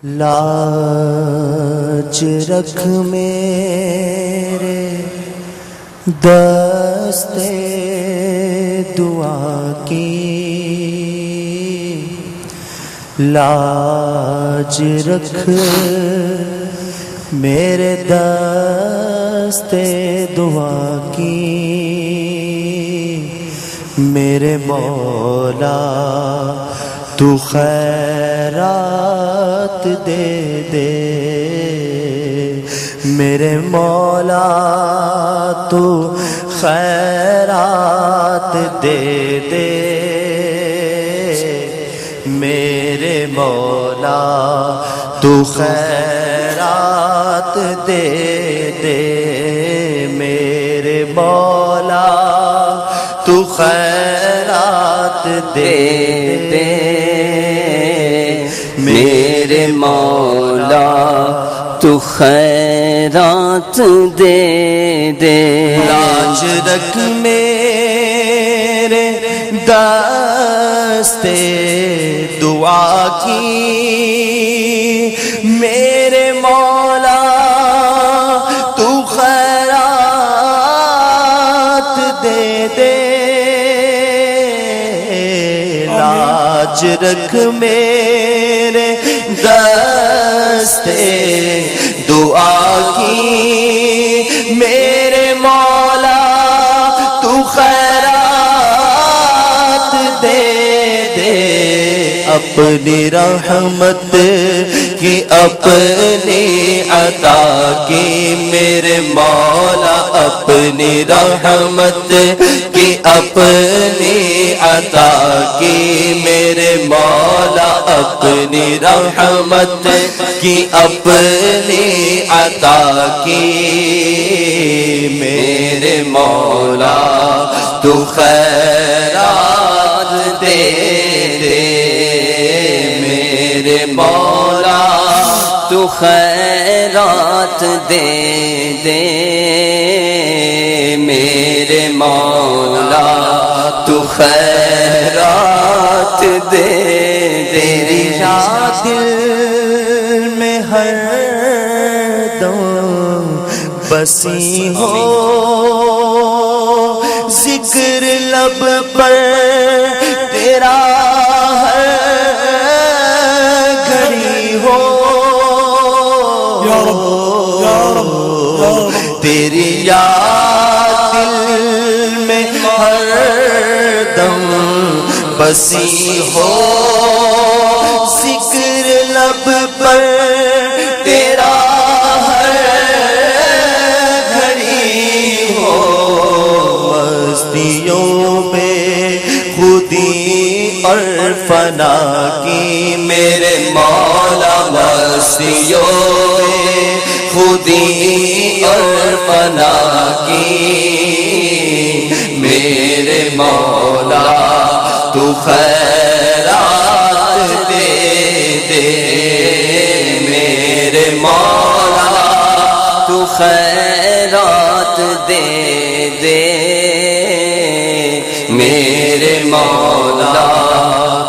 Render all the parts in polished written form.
لاج رکھ میرے دستے دعا کی، لاج رکھ میرے دستے دعا کی، میرے مولا تو خیرات دے دے، میرے مولا تو خیرات دے دے، میرے مولا تو خیرات دے دے، میرے مولا تو خیرات دے دے، میرے مولا تو خیرات دے دے، لاج رکھ میرے دستے دعا کی، میرے مولا تو خیرات دے دے، لاج رکھ میرے دستے دعا کی، میرے مولا تو خیرات دے دے، اپنی رحمت کی اپنی عطا کی، میرے مولا اپنی رحمت کی اپنی عطا کی، میرے مولا اپنی رحمت کی اپنی عطا کی، میرے مولا تو خیرات دے دے، میرے مولا تو خیرات دے دے، میرے مولا تو خیرات دے دے، تیری یاد دل میں ہر دم بسی ہو، ذکر لب پر تیرا ہر گھڑی ہو، تیری یاد دل میں ہر دم بسی ہو، ذکر لب پر تیرا ہر گھڑی ہو، مستیوں میں خودی اور فنا کی، میرے مولا مستیوں میں خودی اور فنا کی، میرے مولا تو خیرات دے دے، میرے مولا تو خیرات دے دے، میرے مولا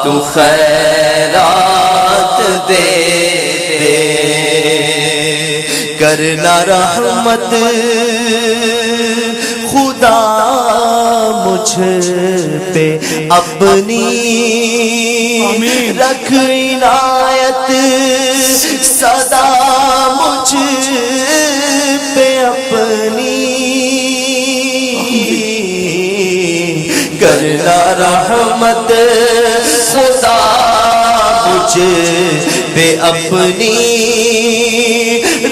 تو خیرات دے دے، کرنا رحمت خدا مجھ پہ اپنی، رکھ عنایت سدا مجھ پہ اپنی، کرنا رحمت خدا مجھ پہ اپنی،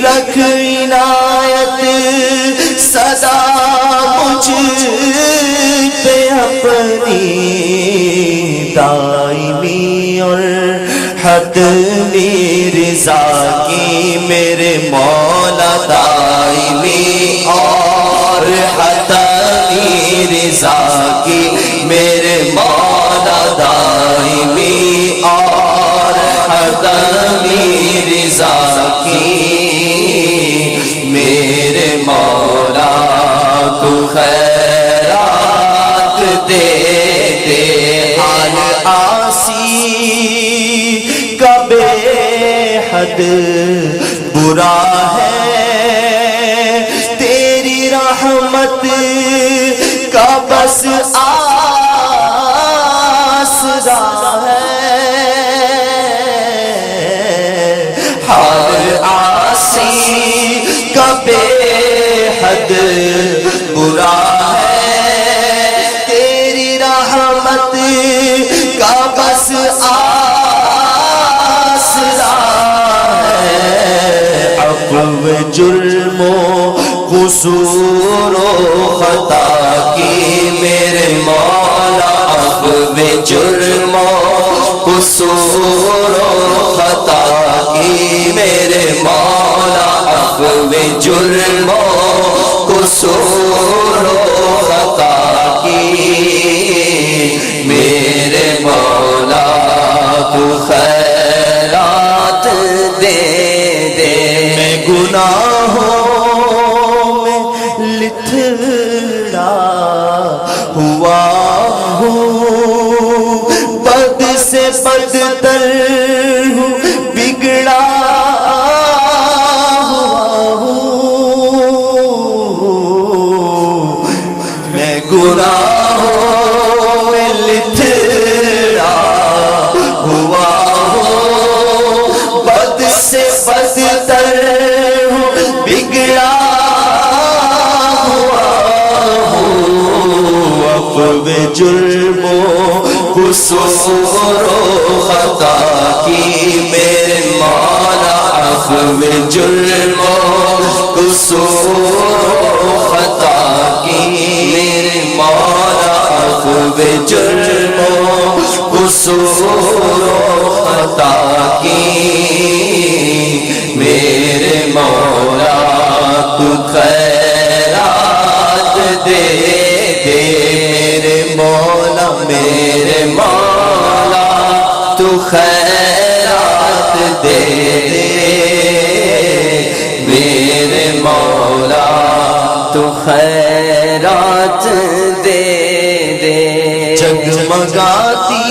رکھ عنایت سدا مجھ پہ اپنی، دائمی اور حتمی رضا کی، میرے مولا دائمی اور حتمی رضا کی، میرے مولا دائمی اور حتمی رضا کی، میرے مولا تو خیرات دے دے، حال آسی کا بے حد برا ہے، تیری رحمت کا بس آسرا ہے، ہر عاصی کا بے حد برا ہے، تیری رحمت کا بس آسرا ہے، عفو جرم و قصور و خطا کی میرے مولا، عفو جرم و قصور و خطا کی میرے مولا، عفو جرم و قصور و خطا کی میرے مولا، تو خیرات دے دے، میں گناہوں میں لتھڑا ہوا ہوں، بد سے بدتر ہوں، بگڑا ہوا ہوں، میں گناہوں میں لتھڑا ہوا ہوں، بد سے بدتر ہوں، بگڑا ہوا ہوں، عفو جرم و قصور و خطا کی میرے مولا، عفو جرم و قصور و خطا کی میرے مولا، عفو جرم و قصور و خطا کی میرے مولا، تو خیرات دے دے، میرے مولا میرے مولا، تو خیرات دے دے، میرے مولا تو خیرات دے دے، جگمگاتی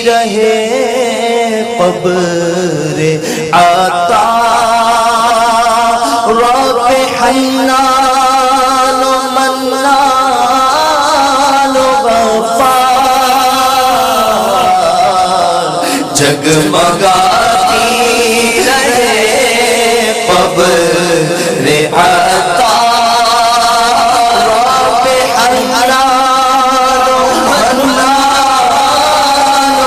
رہے قبر عطا، رب حنان و منان و غفار، جگمگاتی رہے قبر عطا، رب حنان و منان و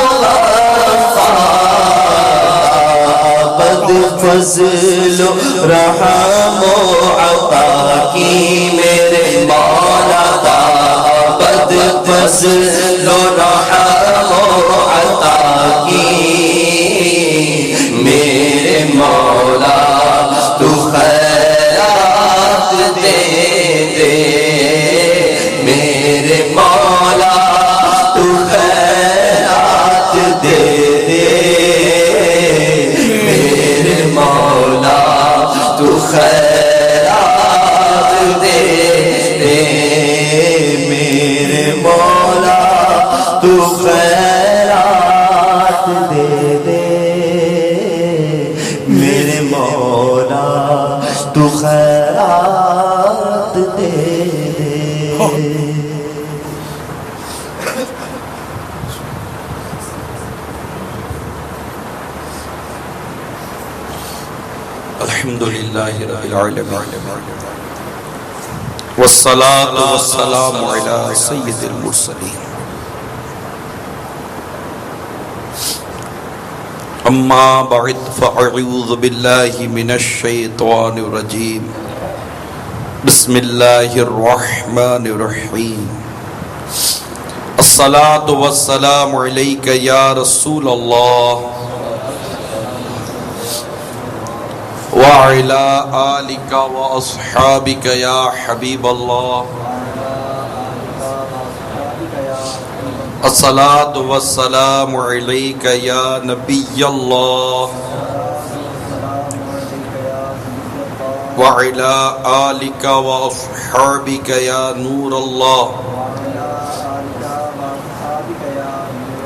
غفار، بد فضل و رحم و عطا کی میرے مولا، بد فضل و رحم و عطا کی میرے مولا، تو خیرات دے دے، میرے مولا تو خیرات دے دے، میرے مولا تو خیرات دے دے، میرے مولا تو خیرات دے دے، میرے مولا تو خیرات دے دے۔ الحمدللہ رب العالمین، والصلاة والسلام علی سید المرسلین، اما بعد فاعوذ باللہ من الشیطان الرجیم، بسم اللہ الرحمن الرحیم، الصلاة والسلام علیک یا رسول اللہ وعلى آلك وأصحابك يا حبيب الله، الصلاة والسلام عليك يا نبي الله وعلى آلك وأصحابك يا نور الله،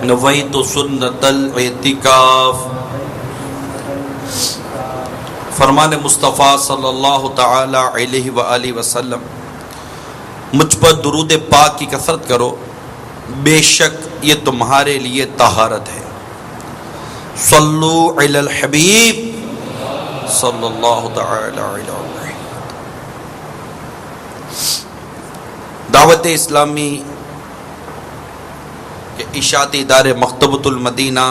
نويت سنة الاعتكاف فرمان مصطفیٰ صلی اللہ تعالی علیہ وآلہ وسلم مجھ پر درود پاک کی کثرت کرو، بے شک یہ تمہارے لیے طہارت ہے۔ صلو علی الحبیب صلی اللہ تعالی علیہ وسلم۔ دعوت اسلامی کے اشاعتی ادارے مکتبۃ المدینہ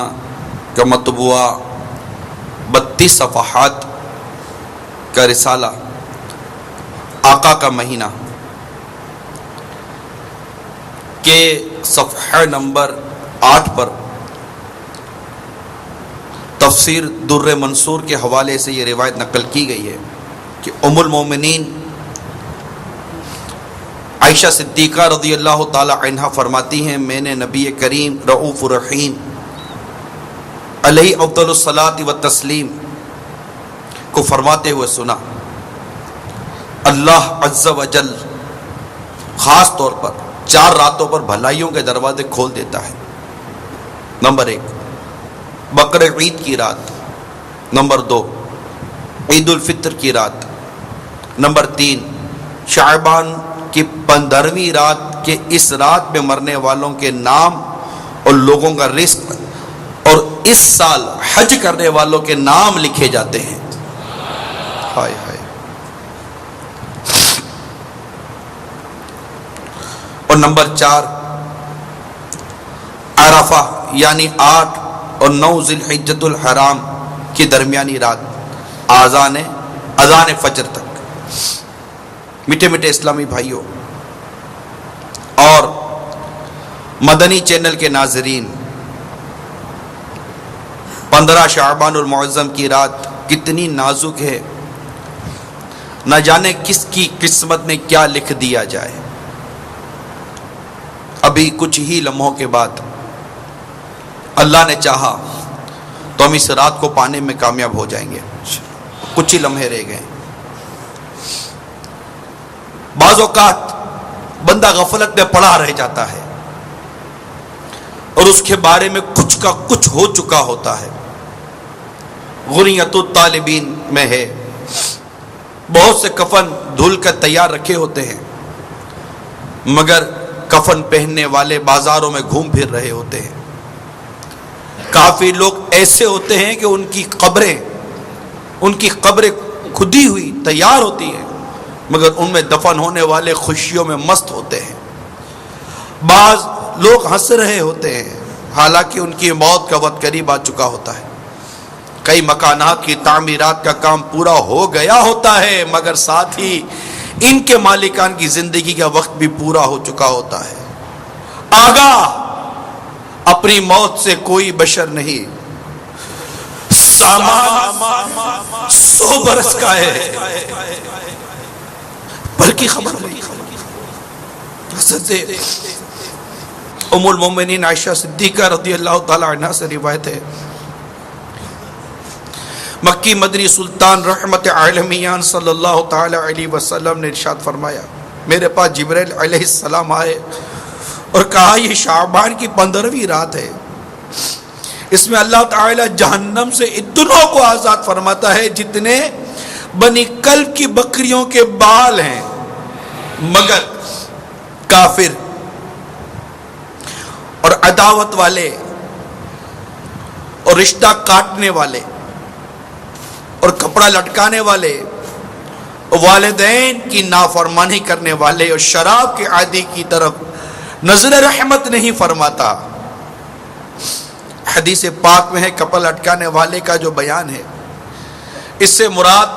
کا مطبوعہ 32 صفحات کا رسالہ آقا کا مہینہ کے صفحہ نمبر 8 پر تفسیر در منصور کے حوالے سے یہ روایت نقل کی گئی ہے کہ ام المومنین عائشہ صدیقہ رضی اللہ تعالی عنہا فرماتی ہیں میں نے نبی کریم رؤوف الرحیم علیہ افضل الصلاۃ والتسلیم کو فرماتے ہوئے سنا، اللہ عز و جل خاص طور پر 4 راتوں پر بھلائیوں کے دروازے کھول دیتا ہے۔ نمبر 1 بقر عید کی رات، نمبر 2 عید الفطر کی رات، نمبر 3 شعبان کی 15ویں رات کے اس رات میں مرنے والوں کے نام اور لوگوں کا رزق اور اس سال حج کرنے والوں کے نام لکھے جاتے ہیں۔ ہائے ہائے۔ اور نمبر 4 عرفہ یعنی 8 اور 9 ذی الحجۃ الحرام کی درمیانی رات اذان فجر تک۔ میٹھے میٹھے اسلامی بھائیوں اور مدنی چینل کے ناظرین، 15 شعبان المعظم کی رات کتنی نازک ہے، نہ جانے کس کی قسمت میں کیا لکھ دیا جائے۔ ابھی کچھ ہی لمحوں کے بعد اللہ نے چاہا تو ہم اس رات کو پانے میں کامیاب ہو جائیں گے، کچھ ہی لمحے رہ گئے۔ بعض اوقات بندہ غفلت میں پڑا رہ جاتا ہے اور اس کے بارے میں کچھ کا کچھ ہو چکا ہوتا ہے۔ غنیت الطالبین میں ہے، بہت سے کفن دھل کر تیار رکھے ہوتے ہیں مگر کفن پہننے والے بازاروں میں گھوم پھر رہے ہوتے ہیں۔ کافی لوگ ایسے ہوتے ہیں کہ ان کی قبریں کھدی ہوئی تیار ہوتی ہیں مگر ان میں دفن ہونے والے خوشیوں میں مست ہوتے ہیں۔ بعض لوگ ہنس رہے ہوتے ہیں حالانکہ ان کی موت کا وقت قریب آ چکا ہوتا ہے۔ کئی مکانات کی تعمیرات کا کام پورا ہو گیا ہوتا ہے مگر ساتھ ہی ان کے مالکان کی زندگی کا وقت بھی پورا ہو چکا ہوتا ہے۔ آگاہ اپنی موت سے کوئی بشر نہیں، سامان 100 برس کا ہے پر کی خبر نہیں۔ حضرت ام المومنین عائشہ صدیقہ رضی اللہ تعالی عنہا سے روایت ہے، مکی مدنی سلطان رحمت عالمیان صلی اللہ تعالی علیہ وسلم نے ارشاد فرمایا، میرے پاس جبرائیل علیہ السلام آئے اور کہا یہ شعبان کی 15ویں رات ہے، اس میں اللہ تعالی جہنم سے اتنوں کو آزاد فرماتا ہے جتنے بنی کلب کی بکریوں کے بال ہیں، مگر کافر اور عداوت والے اور رشتہ کاٹنے والے اور کپڑا لٹکانے والے، والدین کی نافرمانی کرنے والے اور شراب کے عادی کی طرف نظر رحمت نہیں فرماتا۔ حدیث پاک میں ہے کپڑا لٹکانے والے کا جو بیان ہے، اس سے مراد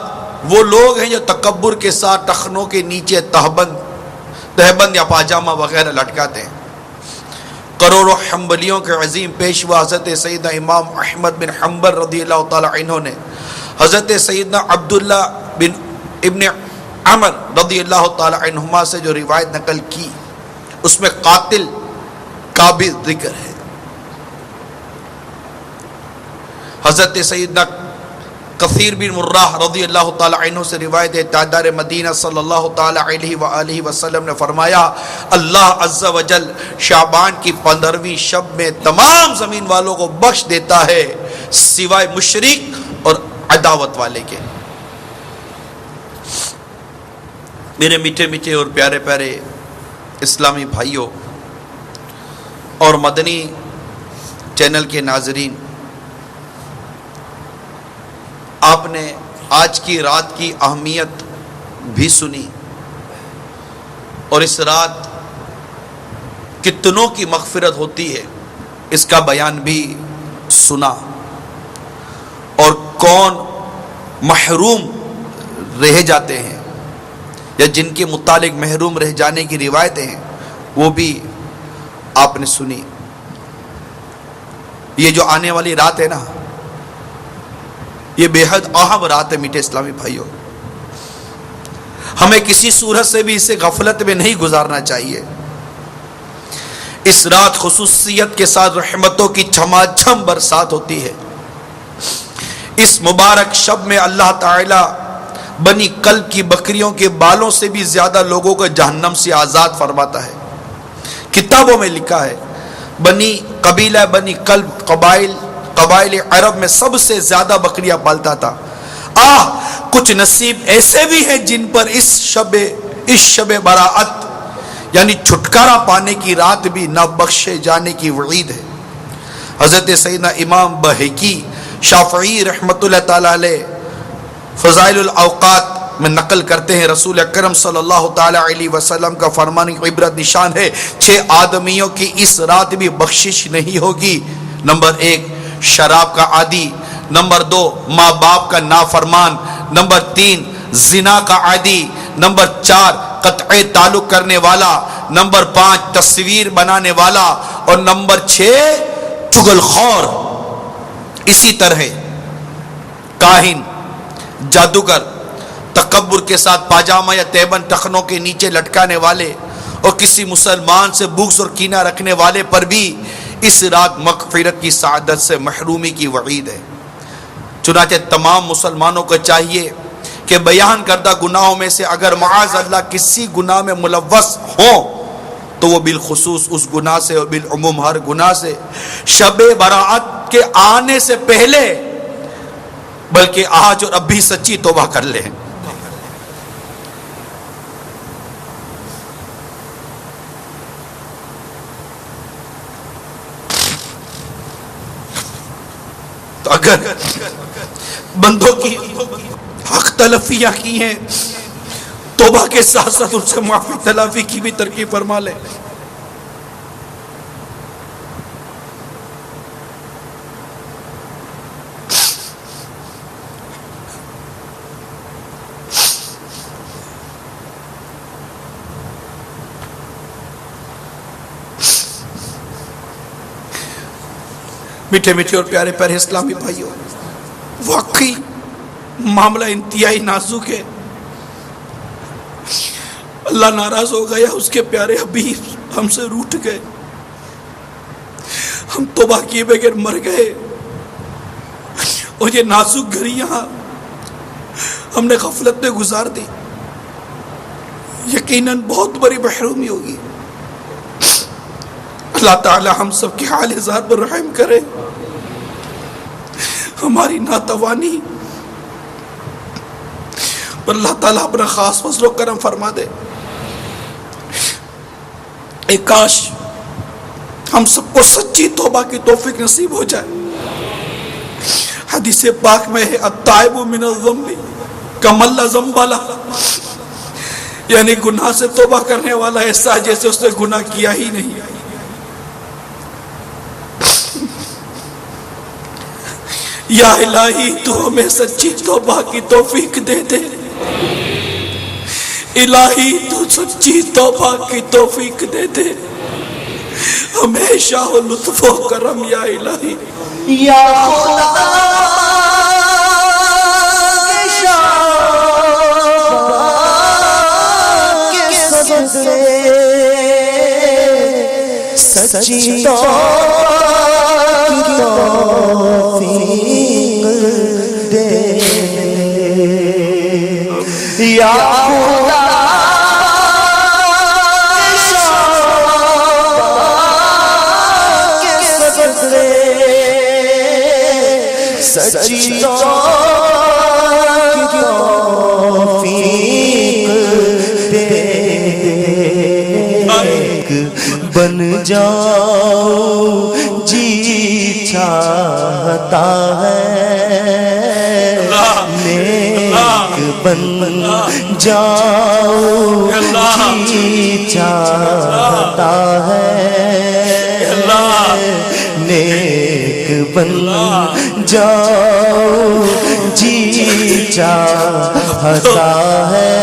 وہ لوگ ہیں جو تکبر کے ساتھ ٹخنوں کے نیچے تہبند یا پاجامہ وغیرہ لٹکاتے ہیں۔ کروڑوں حنبلیوں کے عظیم پیشوا حضرت سیدنا امام احمد بن حنبل رضی اللہ تعالی عنہ نے حضرت سیدنا عبداللہ بن ابن عمر رضی اللہ تعالی عنہما سے جو روایت نقل کی اس میں قاتل کا بھی ذکر ہے۔ حضرت سیدنا کثیر بن مرہ رضی اللہ تعالی عنہ سے روایت ہے، تاجدار مدینہ صلی اللہ تعالی علیہ وآلہ وسلم نے فرمایا، اللہ عز و جل شعبان کی 15ویں شب میں تمام زمین والوں کو بخش دیتا ہے سوائے مشرک اور عداوت والے کے۔ میرے میٹھے میٹھے اور پیارے پیارے اسلامی بھائیوں اور مدنی چینل کے ناظرین، آپ نے آج کی رات کی اہمیت بھی سنی اور اس رات کتنوں کی مغفرت ہوتی ہے اس کا بیان بھی سنا، اور کون محروم رہ جاتے ہیں یا جن کے متعلق محروم رہ جانے کی روایتیں ہیں وہ بھی آپ نے سنی۔ یہ جو آنے والی رات ہے نا، یہ بے حد اہم رات ہے میٹھے اسلامی بھائیوں، ہمیں کسی صورت سے بھی اسے غفلت میں نہیں گزارنا چاہیے۔ اس رات خصوصیت کے ساتھ رحمتوں کی چھما چھم برسات ہوتی ہے۔ اس مبارک شب میں اللہ تعالی بنی کلب کی بکریوں کے بالوں سے بھی زیادہ لوگوں کو جہنم سے آزاد فرماتا ہے۔ کتابوں میں لکھا ہے قبیلہ بنی کلب قبائل عرب میں سب سے زیادہ بکریاں پالتا تھا۔ کچھ نصیب ایسے بھی ہیں جن پر اس شب براعت یعنی چھٹکارا پانے کی رات بھی نہ بخشے جانے کی وعید ہے۔ حضرت سیدنا امام بہقی شافعی رحمت اللہ تعالی علیہ فضائل الاوقات میں نقل کرتے ہیں، رسول اکرم صلی اللہ تعالی علیہ وسلم کا فرمان عبرت نشان ہے، 6 آدمیوں کی اس رات بھی بخشش نہیں ہوگی۔ نمبر 1 شراب کا عادی، نمبر 2 ماں باپ کا نافرمان، نمبر 3 زنا کا عادی، نمبر 4 قطع تعلق کرنے والا، نمبر 5 تصویر بنانے والا، اور نمبر 6 چغل خور۔ اسی طرح کاہن، جادوگر، تکبر کے ساتھ پاجامہ یا تیبن ٹخنوں کے نیچے لٹکانے والے اور کسی مسلمان سے بغض اور کینہ رکھنے والے پر بھی اس رات مغفرت کی سعادت سے محرومی کی وعید ہے۔ چنانچہ تمام مسلمانوں کو چاہیے کہ بیان کردہ گناہوں میں سے اگر معاذ اللہ کسی گناہ میں ملوث ہوں تو وہ بالخصوص اس گناہ سے اور بالعموم ہر گناہ سے شب براعت کے آنے سے پہلے بلکہ آج اور اب بھی سچی توبہ کر لیں۔ تو اگر بندوں کی حق تلفیاں کی ہیں، توبہ کے ساتھ ساتھ ان سے معافی تلافی کی بھی ترغیب فرما لیں۔ میٹھے میٹھے اور پیارے پیارے اسلامی بھائیوں، واقعی معاملہ انتہائی نازک ہے۔ اللہ ناراض ہو گیا، اس کے پیارے حبیب ہم سے روٹھ گئے، ہم توبہ کیے بغیر مر گئے، اور یہ نازک گھڑیاں ہم نے غفلت میں گزار دی۔ یقیناً بہت بڑی محرومی ہوگی۔ اللہ تعالی ہم سب کے حال ذات پر رحم کرے، ہماری ناتوانی پر اللہ تعالیٰ اپنا خاص فضل و کرم فرما دے۔ اے کاش ہم سب کو سچی توبہ کی توفیق نصیب ہو جائے۔ حدیث پاک میں ہے التائب من الذنب کمن لا ذنب لہ، یعنی گناہ سے توبہ کرنے والا ایسا جیسے اس نے گناہ کیا ہی نہیں۔ یا الہی تو ہمیں سچی توبہ کی توفیق دے دے، الہی تو سچی توبہ کی توفیق دے دے، ہمیشہ ہو لطف و کرم یا الہی۔ یا خدا کے صدقے سچی توبہ کی توفیق دے، یا خدا سچی توبہ کی توفیق بن جاؤ جی چاہتا ہے، نیک بن جاؤ جی چاہتا ہے، نیک بن جاؤ جی چاہتا ہے،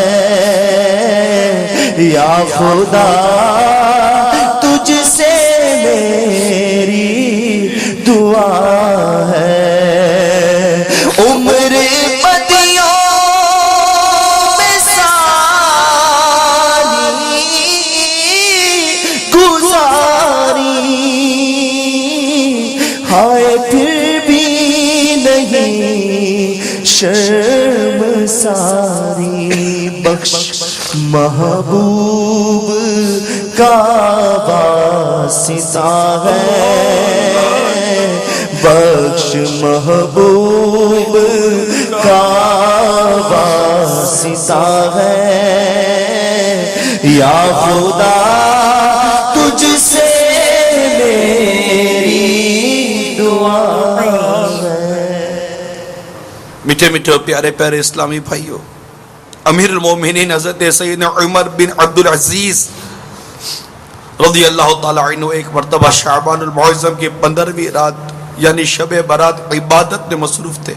یا خدا تجھ سے میری دعا ہے، عمر بدیوں میں ساری گزاری، ہائے پھر بھی نہیں شرم ساری، بخش محبوب کا واسطہ ہے، بخش محبوب کا واسطہ ہے، یا خدا تجھ سے میری دعا ہے۔ میٹھے میٹھے پیارے پیارے اسلامی بھائیوں، امیر المومنین حضرت سیدنا عمر بن عبدالعزیز رضی اللہ تعالیٰ عنہ ایک مرتبہ شعبان المعظم کی 15ویں رات یعنی شب برات عبادت میں مصروف تھے۔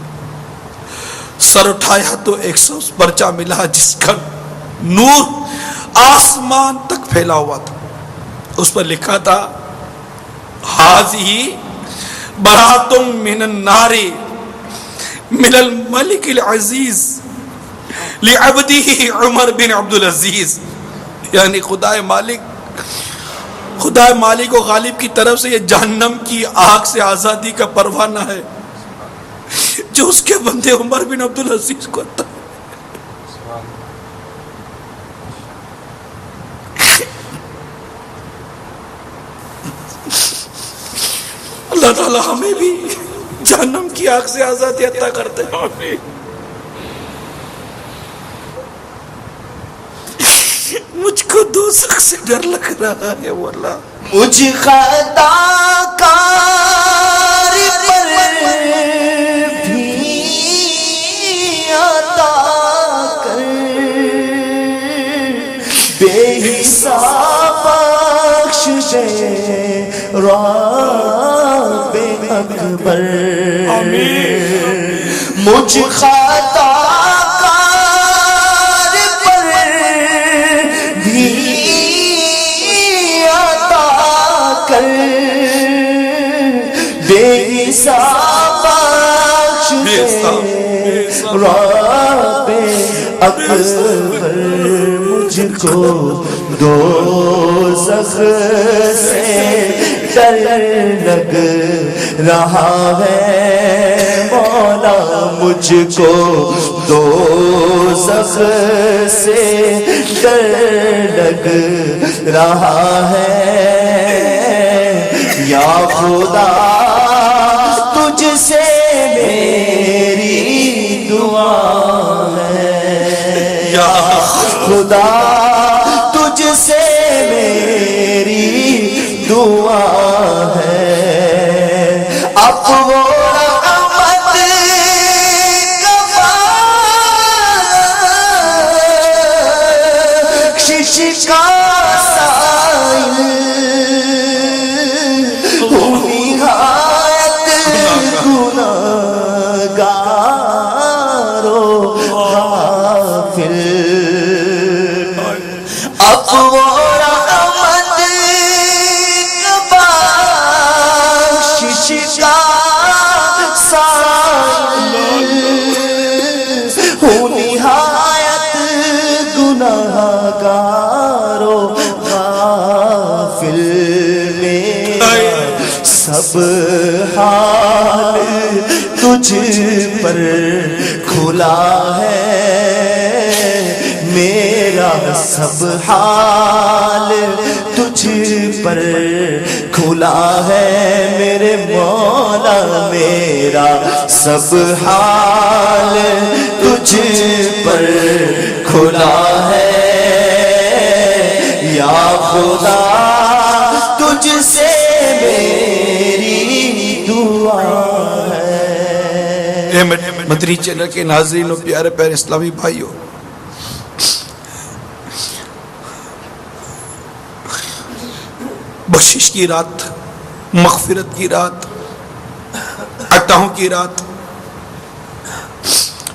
سر اٹھایا تو ایک سبز پرچہ ملا جس کا نور آسمان تک پھیلا ہوا تھا، اس پر لکھا تھا حاضی برات من النار من الملک العزیز لعبدہ عمر بن عبدالعزیز، یعنی خدا مالک و غالب کی طرف سے یہ جہنم کی آگ سے آزادی کا پروانہ ہے جو اس کے بندے عمر بن عبدالعزیز کو عطا۔ اللہ تعالی ہمیں بھی جہنم کی آگ سے آزادی عطا کرتے ہیں۔ مجھ کو دوزخ سے ڈر لگ رہا ہے واللہ، مجھ خطا کار پر بھی عطا کر، بے حساب بخش دے رب اکبر، مجھ خطا بے حساب بخش دے رب اکبر، مجھ کو دوزخ سے ڈر لگ رہا ہے مولا، مجھ کو دوزخ سے ڈر لگ رہا ہے، یا خدا تجھ سے میری دعا ہے، یا خدا تجھ سے میری دعا ہے، افو رحمت بخشش کا سائل، سب حال تجھ پر کھلا ہے، میرا سب حال تجھ پر کھلا ہے، میرے مولا میرا سب حال تجھ پر کھلا ہے، یا خدا مدنی چینل کے ناظرین و پیارے پیارے اسلامی بھائیوں، بخشش کی رات، مغفرت کی رات، عطاؤں کی رات،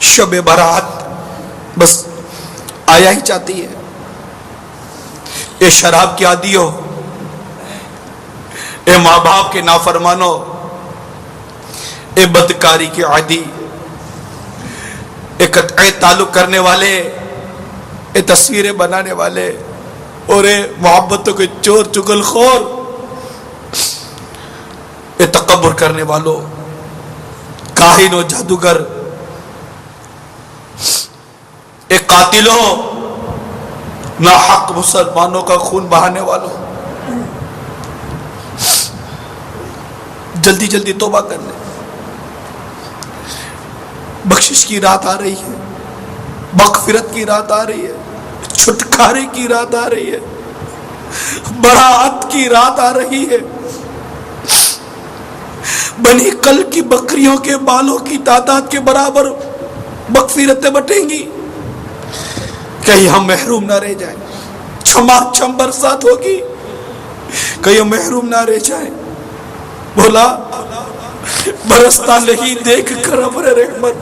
شب برات بس آیا ہی چاہتی ہے۔ اے شراب کے عادیو، اے ماں باپ کے نافرمانو، اے بدکاری کے عادی، اے قطع تعلق کرنے والے، اے تصویریں بنانے والے، اور اے محبتوں کے چور چگل خور، اے تکبر کرنے والوں، کاہن و جادوگر، اے قاتلوں، ناحق مسلمانوں کا خون بہانے والوں، جلدی جلدی توبہ کر لیں۔ بخشش کی رات آ رہی ہے، مغفرت کی رات آ رہی ہے، چھٹکارے کی رات آ رہی ہے، برات کی رات آ رہی ہے۔ بنی کل کی بکریوں کے بالوں کی تعداد کے برابر مغفرتیں بٹیں گی، کہیں ہم محروم نہ رہ جائیں۔ چھما چھم برسات ہوگی، کہیں ہم محروم نہ رہ جائیں۔ بولا برستا نہیں دیکھ کر ابر رحمت،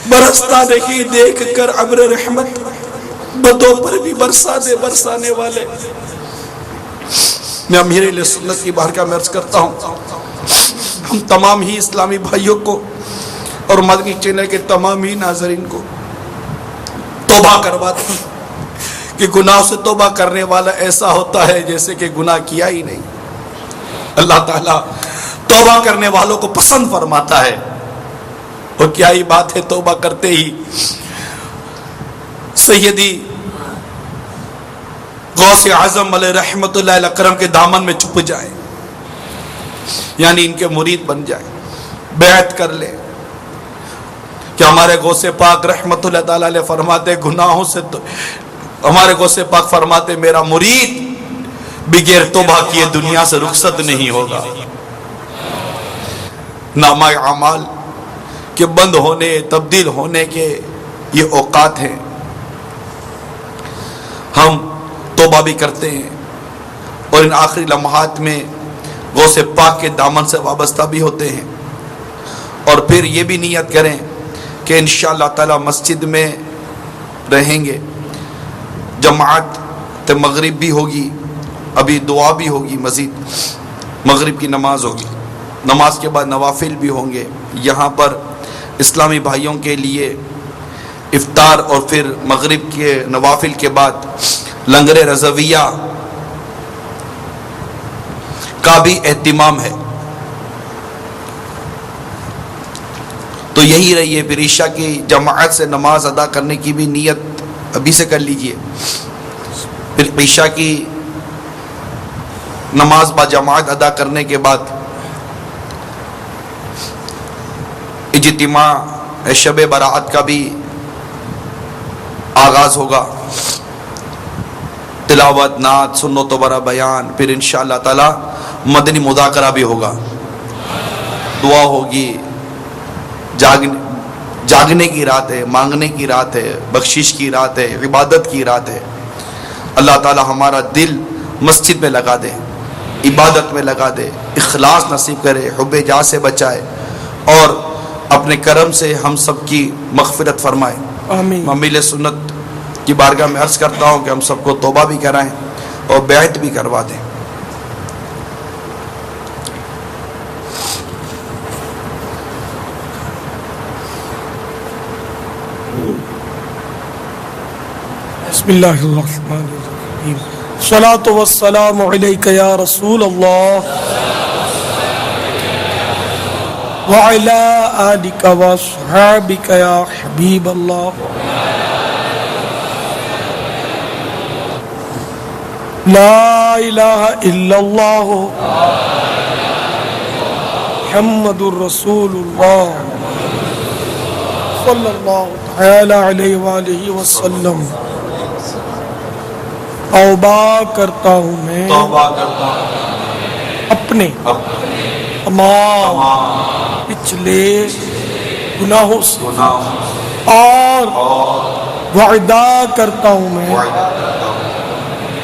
برستا نہیں دیکھ کر ابر رحمت، بدوں پر بھی برسا دے برسانے والے۔ میں امیر اہل سنت کی بارگاہ میں عرض کرتا ہوں، ہم تمام ہی اسلامی بھائیوں کو اور مدنی چینل کے تمام ہی ناظرین کو توبہ کرواتے ہیں کہ گناہ سے توبہ کرنے والا ایسا ہوتا ہے جیسے کہ گناہ کیا ہی نہیں۔ اللہ تعالیٰ توبہ کرنے والوں کو پسند فرماتا ہے، اور کیا ہی بات ہے توبہ کرتے ہی سیدی غوث اعظم علیہ رحمت اللہ علیہ اکرم کے دامن میں چھپ جائیں، یعنی ان کے مرید بن جائیں، بیعت کر لیں۔ کہ ہمارے غوث پاک رحمت اللہ تعالیٰ علیہ فرماتے گناہوں سے ہمارے غوث پاک فرماتے میرا مرید بغیر توبہ کیے دنیا سے رخصت نہیں ہوگا۔ نامہ اعمال کے بند ہونے، تبدیل ہونے کے یہ اوقات ہیں۔ ہم توبہ بھی کرتے ہیں اور ان آخری لمحات میں غوث پاک کے دامن سے وابستہ بھی ہوتے ہیں، اور پھر یہ بھی نیت کریں کہ انشاءاللہ تعالی مسجد میں رہیں گے، جماعت مغرب بھی ہوگی، ابھی دعا بھی ہوگی، مزید مغرب کی نماز ہوگی، نماز کے بعد نوافل بھی ہوں گے۔ یہاں پر اسلامی بھائیوں کے لیے افطار اور پھر مغرب کے نوافل کے بعد لنگر رضویہ کا بھی اہتمام ہے۔ تو یہی رہیے، پھر عشاء کی جماعت سے نماز ادا کرنے کی بھی نیت ابھی سے کر لیجئے۔ پھر عشاء کی نماز با جماعت ادا کرنے کے بعد اجتماع شب برات کا بھی آغاز ہوگا، تلاوت، نعت، سنت و برا بیان، پھر انشاءاللہ تعالی مدنی مذاکرہ بھی ہوگا، دعا ہوگی، جاگنے کی رات ہے، مانگنے کی رات ہے، بخشش کی رات ہے، عبادت کی رات ہے۔ اللہ تعالی ہمارا دل مسجد میں لگا دے، عبادت میں لگا دے، اخلاص نصیب کرے، حب جاہ سے بچائے، اور اپنے کرم سے ہم سب کی مغفرت فرمائے۔ آمین۔ امیل سنت کی بارگاہ میں عرض کرتا ہوں کہ ہم سب کو توبہ بھی کرائیں اور بیعت بھی کروا دیں۔ بسم اللہ الرحمن الرحیم، الصلاۃ والسلام علیک یا رسول اللہ وعلی آلک واصحابک یا حبیب اللہ، لا الہ الا اللہ محمد الرسول اللہ صلی اللہ تعالی علیہ وآلہ وسلم۔ توبہ کرتا ہوں میں توبہ کرتا ہوں اپنے تمام پچھلے گناہوں سے اور وعدہ کرتا ہوں میں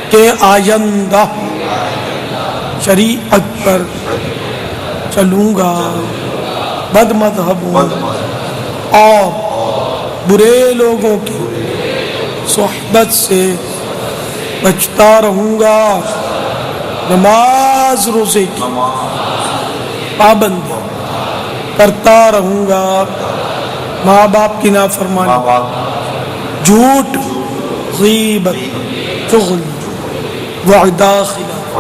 کہ آئندہ شریعت پر چلوں گا، بد مذہبوں اور برے لوگوں کی صحبت سے بچتا رہوں گا، نماز روزے کی پابندی کرتا رہوں گا، ماں باپ کی نافرمانی، جھوٹ، غیبت، چغلی، وعدہ خلاف،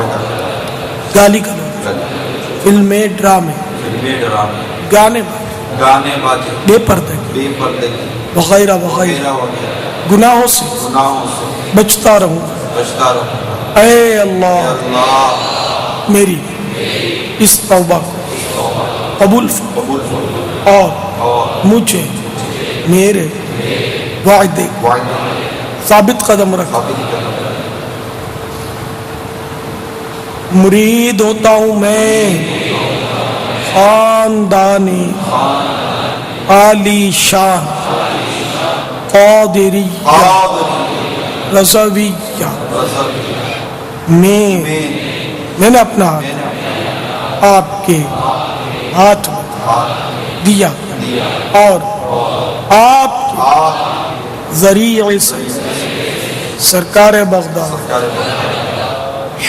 گالی گلوچ، فلمیں، ڈرامے، گانے بازی، بے پردگی وغیرہ وغیرہ گناہوں سے بچتا رہوں گا۔ اے اللہ میری اس توبہ کو قبول فرما اور مجھے میرے وعدے کو ثابت قدم رکھ۔ مرید ہوتا ہوں میں خاندانی عالی شان قادریہ رضویہ میں نے اپنا ہاتھ آپ کے ہاتھ میں دیا اور آپ کے ذریعے سے سرکار بغداد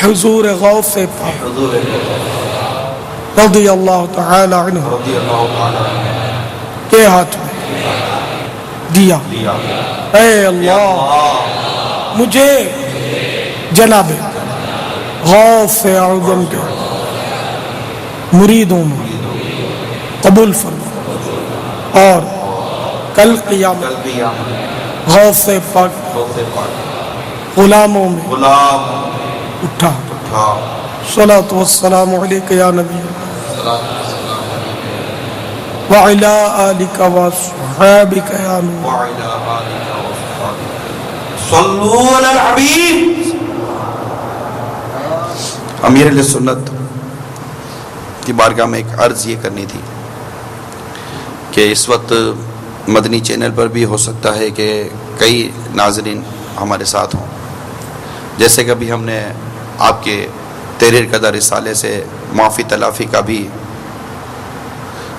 حضور غوث پاک رضی اللہ تعالی عنہ کے ہاتھ میں دیا۔ اے اللہ مجھے جناب غوث اعظم کے مریدوں میں قبول فرما اور کل قیامت غوث پاک غلاموں میں اٹھا۔ صلاۃ والسلام علیک یا نبی وعلی آلک وصحابک یا نور۔ صلو علی الحبیب۔ امیر اہل سنت کی بارگاہ میں ایک عرض یہ کرنی تھی کہ اس وقت مدنی چینل پر بھی ہو سکتا ہے کہ کئی ناظرین ہمارے ساتھ ہوں، جیسے کہ ابھی ہم نے آپ کے تحریر کردہ رسالے سے معافی تلافی کا بھی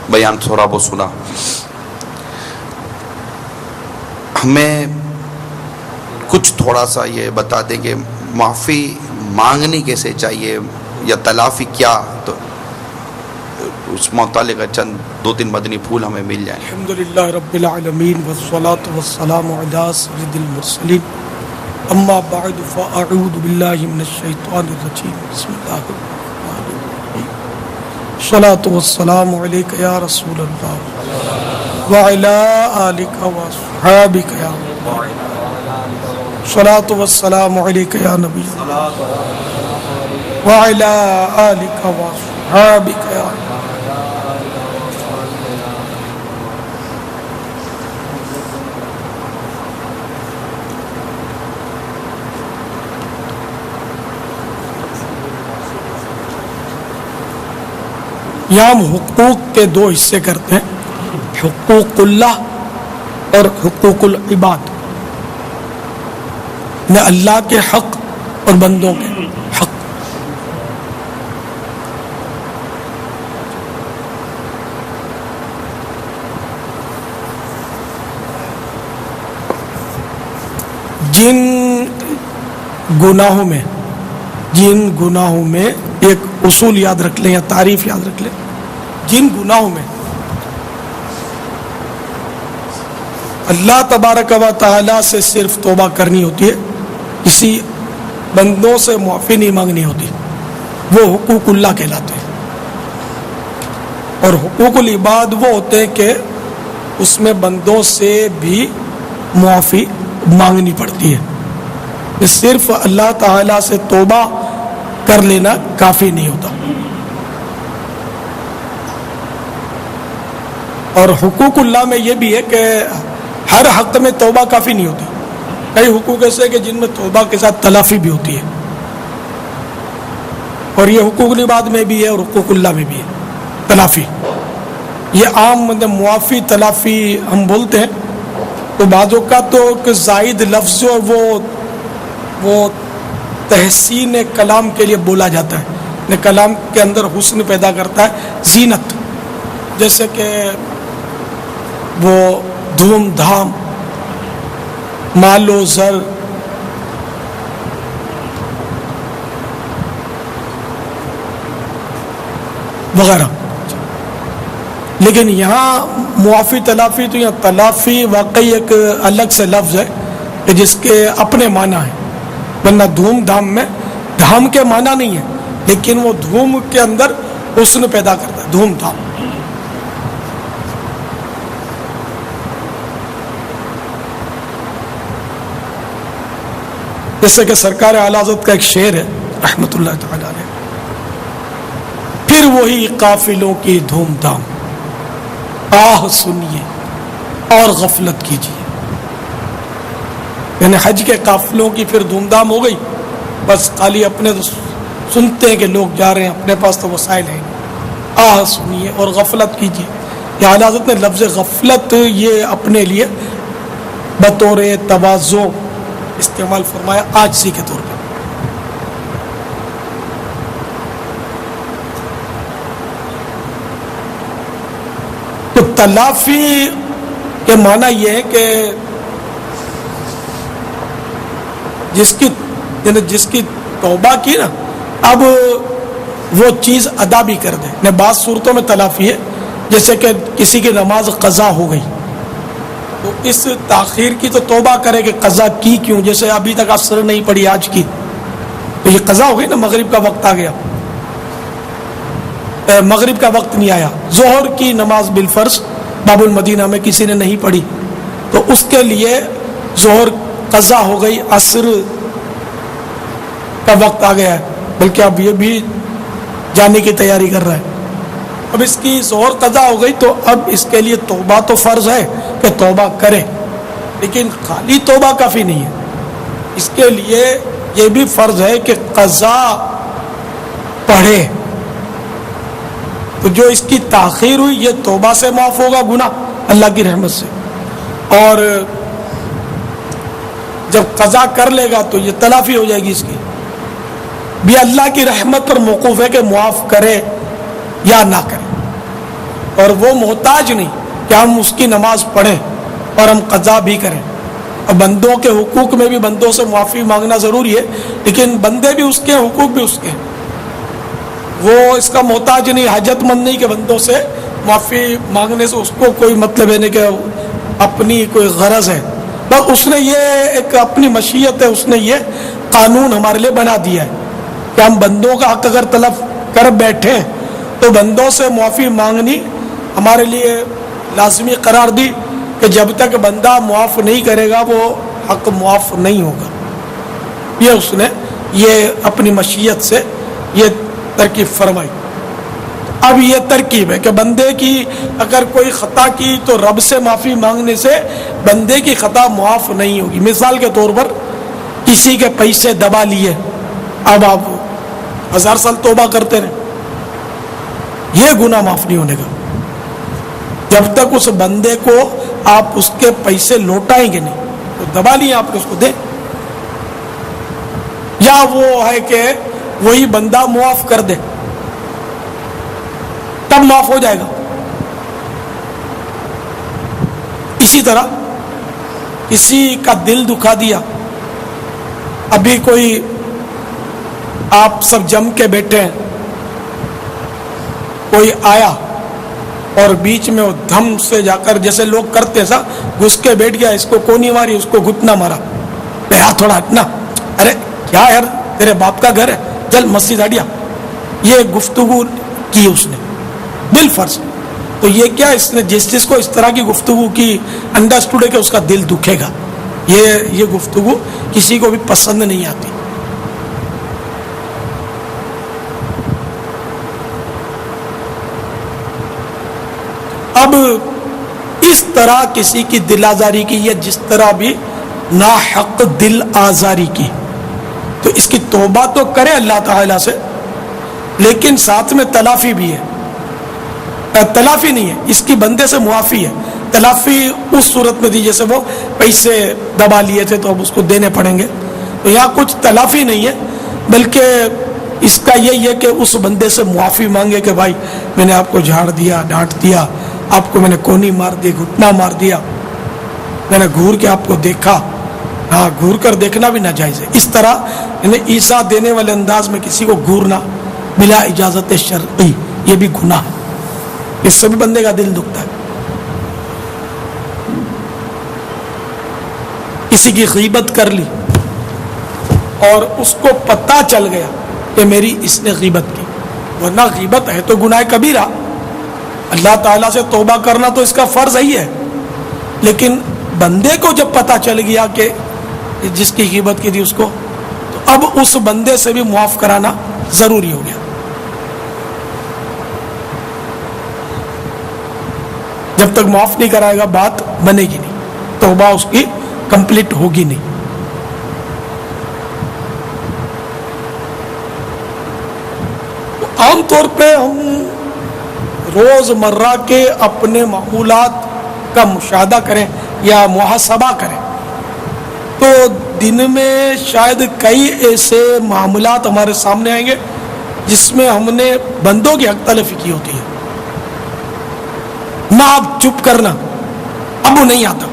بیان تھوڑا بہت سنا۔ ہمیں کچھ تھوڑا سا یہ بتا دیں کہ معافی مانگنی کیسے چاہیے یا تلافی کیا، تو اس متعلق چند دو تین مدنی پھول ہمیں مل جائیں۔ الحمدللہ رب العالمین والصلاة والسلام علی سید المرسلین، اما بعد فاعوذ باللہ من الشیطان الرجیم، بسم اللہ الرحمن الرحیم، الصلاة والسلام علیک یا رسول اللہ وعلی آلک وصحابک یا اللہ، الصلاة والسلام علیک یا نبی وعلی آلک وصحابک یا اللہ۔ یہاں ہم حقوق کے دو حصے کرتے ہیں، حقوق اللہ اور حقوق العباد، نہ اللہ کے حق اور بندوں کے حق۔ جن گناہوں میں ایک اصول یاد رکھ لیں یا تعریف یاد رکھ لیں، جن گناہوں میں اللہ تبارک و تعالی سے صرف توبہ کرنی ہوتی ہے، کسی بندوں سے معافی نہیں مانگنی ہوتی، وہ حقوق اللہ کہلاتے ہیں۔ اور حقوق العباد وہ ہوتے ہیں کہ اس میں بندوں سے بھی معافی مانگنی پڑتی ہے، صرف اللہ تعالی سے توبہ کر لینا کافی نہیں ہوتا۔ اور حقوق اللہ میں یہ بھی ہے کہ ہر حق میں توبہ کافی نہیں ہوتی، کئی حقوق ایسے کہ جن میں توبہ کے ساتھ تلافی بھی ہوتی ہے، اور یہ حقوق العباد میں بھی ہے اور حقوق اللہ میں بھی ہے تلافی۔ یہ عام معافی تلافی ہم بولتے ہیں، تو بعضوں کا تو کہ زائد لفظ جو وہ تحسین کلام کے لیے بولا جاتا ہے، کلام کے اندر حسن پیدا کرتا ہے، زینت، جیسے کہ وہ دھوم دھام، مال و زر، وغیرہ. لیکن یہاں معافی تلافی تو یہاں تلافی واقعی ایک الگ سے لفظ ہے کہ جس کے اپنے معنی ہیں، ورنہ دھوم دھام میں دھام کے معنی نہیں ہے، لیکن وہ دھوم کے اندر حسن پیدا کرتا ہے، دھوم دھام. جیسے کہ سرکار اعلیٰ حضرت کا ایک شعر ہے رحمۃ اللہ تعالی علیہ، پھر وہی قافلوں کی دھوم دھام، آہ سنیے اور غفلت کیجیے. یعنی حج کے قافلوں کی پھر دھوم دھام ہو گئی، بس خالی اپنے تو سنتے ہیں کہ لوگ جا رہے ہیں، اپنے پاس تو وسائل ہیں. آہ سنیے اور غفلت کیجیے. یہ اعلیٰ حضرت نے لفظ غفلت یہ اپنے لیے بطور تواضع استعمال فرمایا، عاجزی کے طور پہ. تو تلافی کے معنی یہ ہے کہ جس کی توبہ کی نا، اب وہ چیز ادا بھی کر دے. بعض صورتوں میں تلافی ہے، جیسے کہ کسی کی نماز قضا ہو گئی تو اس تاخیر کی تو توبہ کرے کہ قضا کی کیوں، جیسے ابھی تک عصر نہیں پڑی آج کی، تو یہ قضا ہو گئی نا، مغرب کا وقت آ گیا، مغرب کا وقت نہیں آیا. ظہر کی نماز بالفرض باب المدینہ میں کسی نے نہیں پڑھی تو اس کے لیے ظہر قضا ہو گئی، عصر کا وقت آ گیا ہے، بلکہ اب یہ بھی جانے کی تیاری کر رہا ہے. اب اس کی ظہر قضا ہو گئی تو اب اس کے لیے توبہ تو فرض ہے کہ توبہ کرے، لیکن خالی توبہ کافی نہیں ہے، اس کے لیے یہ بھی فرض ہے کہ قضا پڑھے. تو جو اس کی تاخیر ہوئی یہ توبہ سے معاف ہوگا گناہ اللہ کی رحمت سے، اور جب قضا کر لے گا تو یہ تلافی ہو جائے گی اس کی بھی. اللہ کی رحمت پر موقوف ہے کہ معاف کرے یا نہ کرے، اور وہ محتاج نہیں کہ ہم اس کی نماز پڑھیں اور ہم قضا بھی کریں. اور بندوں کے حقوق میں بھی بندوں سے معافی مانگنا ضروری ہے، لیکن بندے بھی اس کے، حقوق بھی اس کے، وہ اس کا محتاج نہیں، حاجت مند نہیں کہ بندوں سے معافی مانگنے سے اس کو کوئی مطلب ہے نہیں کہ اپنی کوئی غرض ہے. بس اس نے یہ ایک اپنی مشیت ہے، اس نے یہ قانون ہمارے لیے بنا دیا ہے کہ ہم بندوں کا حق اگر طلب کر بیٹھے تو بندوں سے معافی مانگنی ہمارے لیے لازمی قرار دی کہ جب تک بندہ معاف نہیں کرے گا وہ حق معاف نہیں ہوگا. یہ اس نے یہ اپنی مشیت سے یہ ترکیب فرمائی. اب یہ ترکیب ہے کہ بندے کی اگر کوئی خطا کی تو رب سے معافی مانگنے سے بندے کی خطا معاف نہیں ہوگی. مثال کے طور پر کسی کے پیسے دبا لیے، اب آپ 1000 سال توبہ کرتے رہے، یہ گناہ معاف نہیں ہونے کا جب تک اس بندے کو آپ اس کے پیسے لوٹائیں گے نہیں. تو دبا لیے آپ نے، اس کو دیں، یا وہ ہے کہ وہی بندہ معاف کر دے تب معاف ہو جائے گا. اسی طرح کسی کا دل دکھا دیا، ابھی کوئی آپ سب جم کے بیٹھے ہیں، کوئی آیا اور بیچ میں وہ دھم سے جا کر جیسے لوگ کرتے سا گھس کے بیٹھ گیا، اس کو کونی ماری، اس کو گھٹنا مارا، یار تھوڑا ہٹنا، ارے کیا یار تیرے باپ کا گھر ہے، چل مسجد ہٹیا. یہ گفتگو کی اس نے بالفرض. تو یہ کیا اس نے جس کو اس طرح کی گفتگو کی انڈرسٹوڈ ہے کہ اس کا دل دکھے گا. یہ گفتگو کسی کو بھی پسند نہیں آتی. اب اس طرح کسی کی دل آزاری کی یا جس طرح بھی ناحق دل آزاری کی تو اس کی توبہ تو کرے اللہ تعالی سے، لیکن ساتھ میں تلافی بھی ہے. تلافی نہیں ہے، اس کی بندے سے معافی ہے. تلافی اس صورت میں دی جیسے وہ پیسے دبا لیے تھے تو اب اس کو دینے پڑیں گے. تو یہاں کچھ تلافی نہیں ہے، بلکہ اس کا یہی ہے کہ اس بندے سے معافی مانگے کہ بھائی میں نے آپ کو جھاڑ دیا، ڈانٹ دیا، آپ کو میں نے کونی مار دی، گھٹنا مار دیا، میں نے گھور کے آپ کو دیکھا. ہاں، گھور کر دیکھنا بھی ناجائز ہے. اس طرح یعنی عیسیٰ دینے والے انداز میں کسی کو گھورنا بلا اجازت شرعی، یہ بھی گناہ ہے. اس سے بھی بندے کا دل دکھتا ہے. کسی کی غیبت کر لی اور اس کو پتہ چل گیا کہ میری اس نے غیبت کی، ورنہ غیبت ہے تو گناہ کبیرہ. اللہ تعالیٰ سے توبہ کرنا تو اس کا فرض ہی ہے، لیکن بندے کو جب پتہ چل گیا کہ جس کی غیبت کی تھی اس کو، تو اب اس بندے سے بھی معاف کرانا ضروری ہو گیا. جب تک معاف نہیں کرائے گا بات بنے گی نہیں، توبہ اس کی کمپلیٹ ہوگی نہیں. عام طور پہ ہم روز مرہ کے اپنے معمولات کا مشاہدہ کریں یا محاسبہ کریں تو دن میں شاید کئی ایسے معاملات ہمارے سامنے آئیں گے جس میں ہم نے بندوں کی حق تلفی کی ہوتی ہے. نہ اب چپ کرنا، اب وہ نہیں آتا.